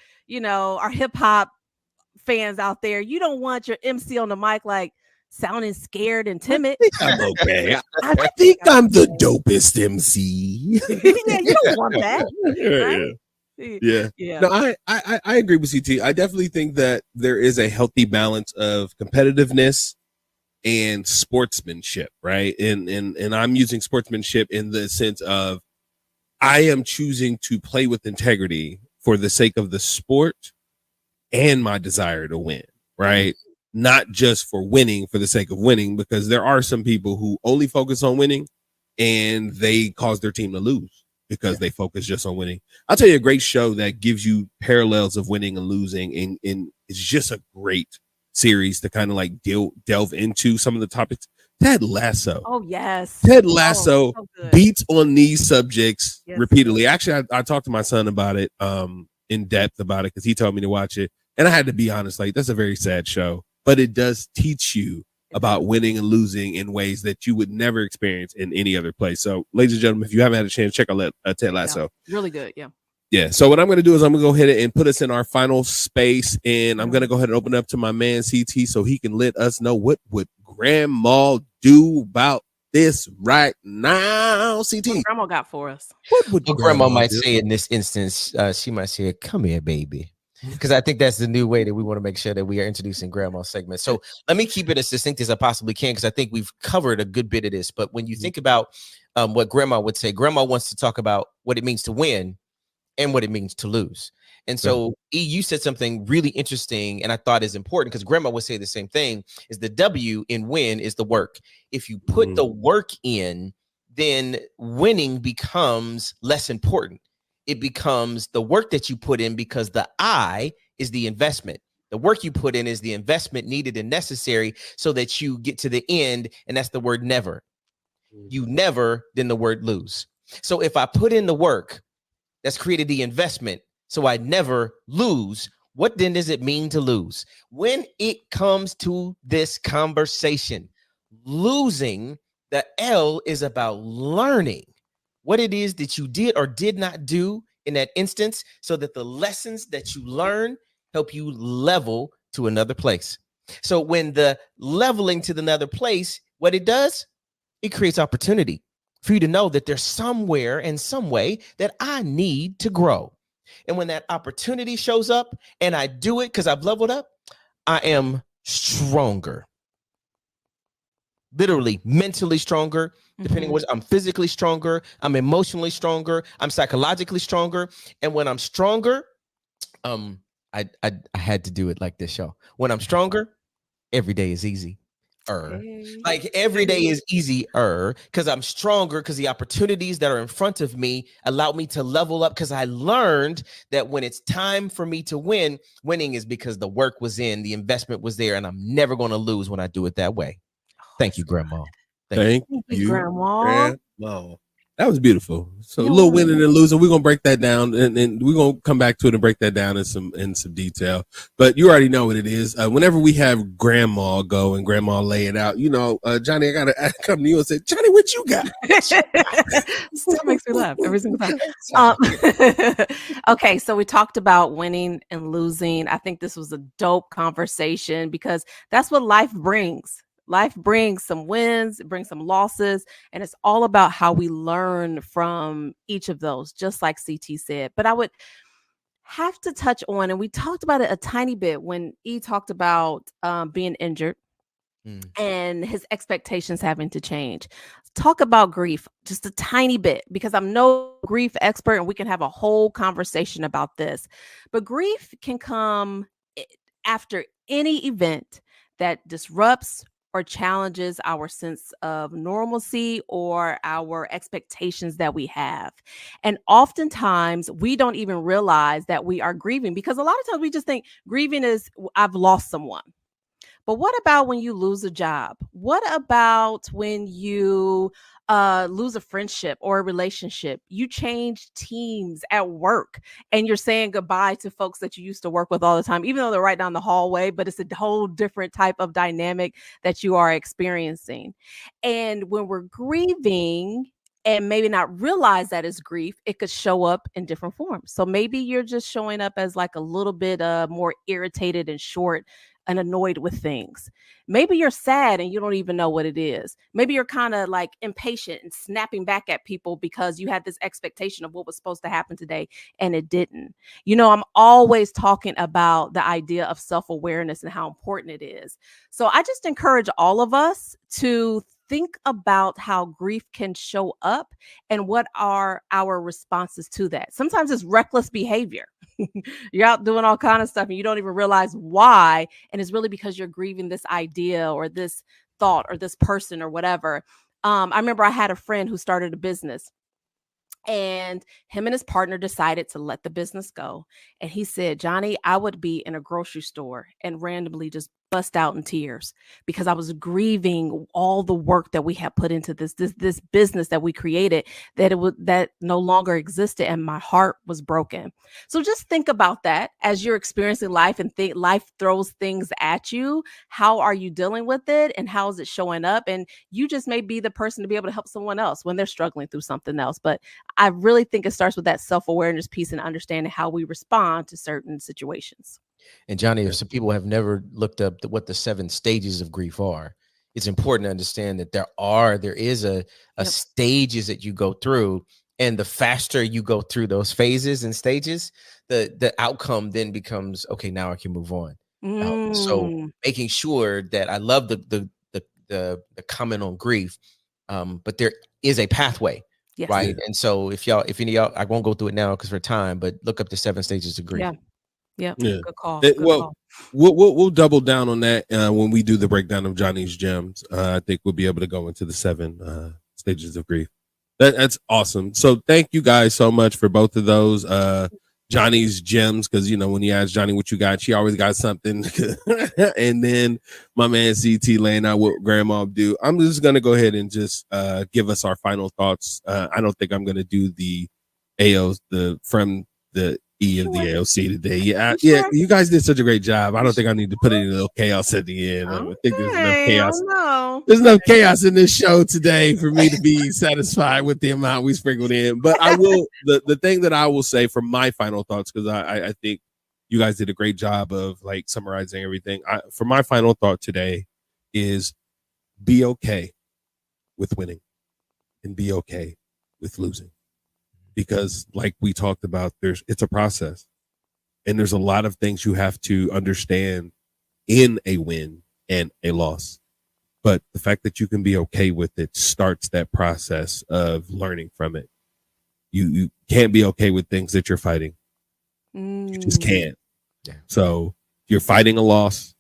our hip hop fans out there, you don't want your MC on the mic like sounding scared and timid. I'm okay. I think I'm the dopest MC. Yeah, you don't want that. Right? Yeah. No, I agree with CT. I definitely think that there is a healthy balance of competitiveness and sportsmanship, right? And I'm using sportsmanship in the sense of I am choosing to play with integrity for the sake of the sport and my desire to win, right? not just for winning for the sake of winning, because there are some people who only focus on winning and they cause their team to lose because they focus just on winning. I'll tell you a great show that gives you parallels of winning and losing, and it's just a great series to kind of like delve into some of the topics. Ted Lasso. Oh, yes. Ted Lasso so beats on these subjects Yes. repeatedly. Actually, I talked to my son about it in depth about it because he told me to watch it. And I had to be honest, like, that's a very sad show, but it does teach you about winning and losing in ways that you would never experience in any other place. So, ladies and gentlemen, if you haven't had a chance, check out Ted Lasso. Yeah, really good. Yeah. Yeah. So what I'm going to do is I'm going to go ahead and put us in our final space, and I'm going to go ahead and open up to my man CT so he can let us know what would Grandma do about this right now. CT, What Grandma got for us. what would Grandma might do? say in this instance, she might say, "Come here, baby," because I think that's the new way that we want to make sure that we are introducing Grandma segment. So let me keep it as succinct as I possibly can, because I think we've covered a good bit of this. But when you think about what Grandma would say, Grandma wants to talk about what it means to win and what it means to lose. And so, you said something really interesting, and I thought is important, because Grandma would say the same thing, is the W in win is the work. If you put the work in, then winning becomes less important. It becomes the work that you put in, because the I is the investment. The work you put in is the investment needed and necessary so that you get to the end, and that's the word never. You never, then the word lose. So if I put in the work, that's created the investment, so I never lose. What then does it mean to lose? When it comes to this conversation, losing, the L is about learning what it is that you did or did not do in that instance, so that the lessons that you learn help you level to another place. So when the leveling to another place, what it does, it creates opportunity for you to know that there's somewhere and some way that I need to grow. And when that opportunity shows up and I do it because I've leveled up, I am stronger. Literally, mentally stronger, depending on what I'm physically stronger, I'm emotionally stronger, I'm psychologically stronger. And when I'm stronger, I had to do it like this, show. When I'm stronger, every day is easy. Like every day is easier because I'm stronger, because the opportunities that are in front of me allow me to level up, because I learned that when it's time for me to win, winning is because the work was in, the investment was there, and I'm never going to lose when I do it that way. Thank you, Grandma. Thank you, Grandma. That was beautiful. So a little winning and losing. We're gonna break that down, and we're gonna come back to it and break that down in some detail. But you already know what it is. Whenever we have Grandma go and Grandma lay it out, you know, Johnny, I gotta come to you and say, Johnny, what you got? Still makes me laugh every single time. Okay, so we talked about winning and losing. I think this was a dope conversation, because that's what life brings. Life brings some wins, it brings some losses, and it's all about how we learn from each of those, just like CT said. But I would have to touch on, and we talked about it a tiny bit when E talked about being injured and his expectations having to change. Talk about grief just a tiny bit, because I'm no grief expert and we can have a whole conversation about this. But grief can come after any event that disrupts or challenges our sense of normalcy or our expectations that we have. And oftentimes we don't even realize that we are grieving, because a lot of times we just think grieving is, I've lost someone. But what about when you lose a job? What about when you lose a friendship or a relationship? You change teams at work and you're saying goodbye to folks that you used to work with all the time, even though they're right down the hallway, but it's a whole different type of dynamic that you are experiencing. And when we're grieving and maybe not realize that it's grief, it could show up in different forms. So maybe you're just showing up as like a little bit more irritated and short and annoyed with things. Maybe you're sad and you don't even know what it is. Maybe you're kind of like impatient and snapping back at people because you had this expectation of what was supposed to happen today and it didn't. You know, I'm always talking about the idea of self-awareness and how important it is. So I just encourage all of us to think about how grief can show up and what are our responses to that. Sometimes it's reckless behavior. You're out doing all kind of stuff and you don't even realize why. And it's really because you're grieving this idea or this thought or this person or whatever. I remember I had a friend who started a business, and him and his partner decided to let the business go. And he said, Johnny, I would be in a grocery store and randomly just bust out in tears because I was grieving all the work that we had put into this business that we created, that no longer existed, and my heart was broken. So just think about that as you're experiencing life and think life throws things at you. How are you dealing with it, and how is it showing up? And you just may be the person to be able to help someone else when they're struggling through something else. But I really think it starts with that self-awareness piece and understanding how we respond to certain situations. And Johnny, if some people have never looked up what the 7 stages of grief are, it's important to understand that there is a stages that you go through, and the faster you go through those phases and stages, the outcome then becomes, okay, now I can move on. So making sure that I love the comment on grief, but there is a pathway. Yes. Right. And so if any of y'all, I won't go through it now because for time, but look up the 7 stages of grief. Yeah. Good call. We'll double down on that when we do the breakdown of Johnny's gems. I think we'll be able to go into the 7 stages of grief. That's awesome. So thank you guys so much for both of those Johnny's gems, because when you ask Johnny what you got, she always got something. And then my man CT laying out what Grandma do. I'm just gonna go ahead and just give us our final thoughts. I don't think I'm gonna do the AOs from the E of the AOC today. Yeah, you guys did such a great job. I don't think I need to put any little chaos at the end. I think there's enough chaos. There's enough chaos in this show today for me to be satisfied with the amount we sprinkled in. But I will, the thing that I will say for my final thoughts, because I think you guys did a great job of like summarizing everything. For my final thought today is be okay with winning and be okay with losing. Because like we talked about, it's a process, and there's a lot of things you have to understand in a win and a loss. But the fact that you can be okay with it starts that process of learning from it. You can't be okay with things that you're fighting. You just can't. Yeah. So if you're fighting a loss,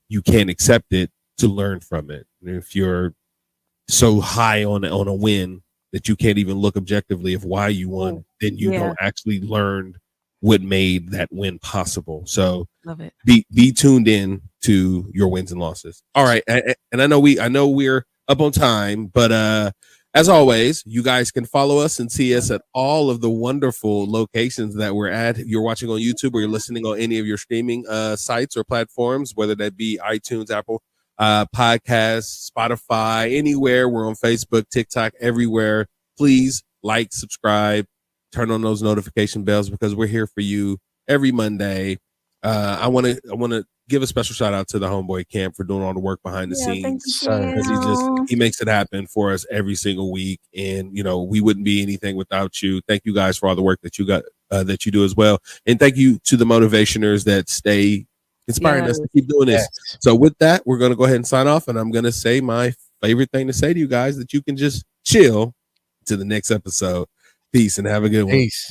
you can't accept it to learn from it. And if you're so high on a win that you can't even look objectively of why you won, then you don't actually learn what made that win possible. So love it. Be tuned in to your wins and losses. All right. And I know we're up on time, but as always, you guys can follow us and see us at all of the wonderful locations that we're at. If you're watching on YouTube or you're listening on any of your streaming sites or platforms, whether that be iTunes, Apple podcasts, Spotify, anywhere. We're on Facebook, TikTok, everywhere. Please like, subscribe, turn on those notification bells, because we're here for you every Monday. I want to give a special shout out to the homeboy Camp for doing all the work behind the scenes, because he makes it happen for us every single week. And we wouldn't be anything without you. Thank you guys for all the work that you got that you do as well, and thank you to the motivationers that stay inspiring us to keep doing this. So with that, we're going to go ahead and sign off, and I'm going to say my favorite thing to say to you guys, that you can just chill to the next episode. Peace and have a good one. Peace.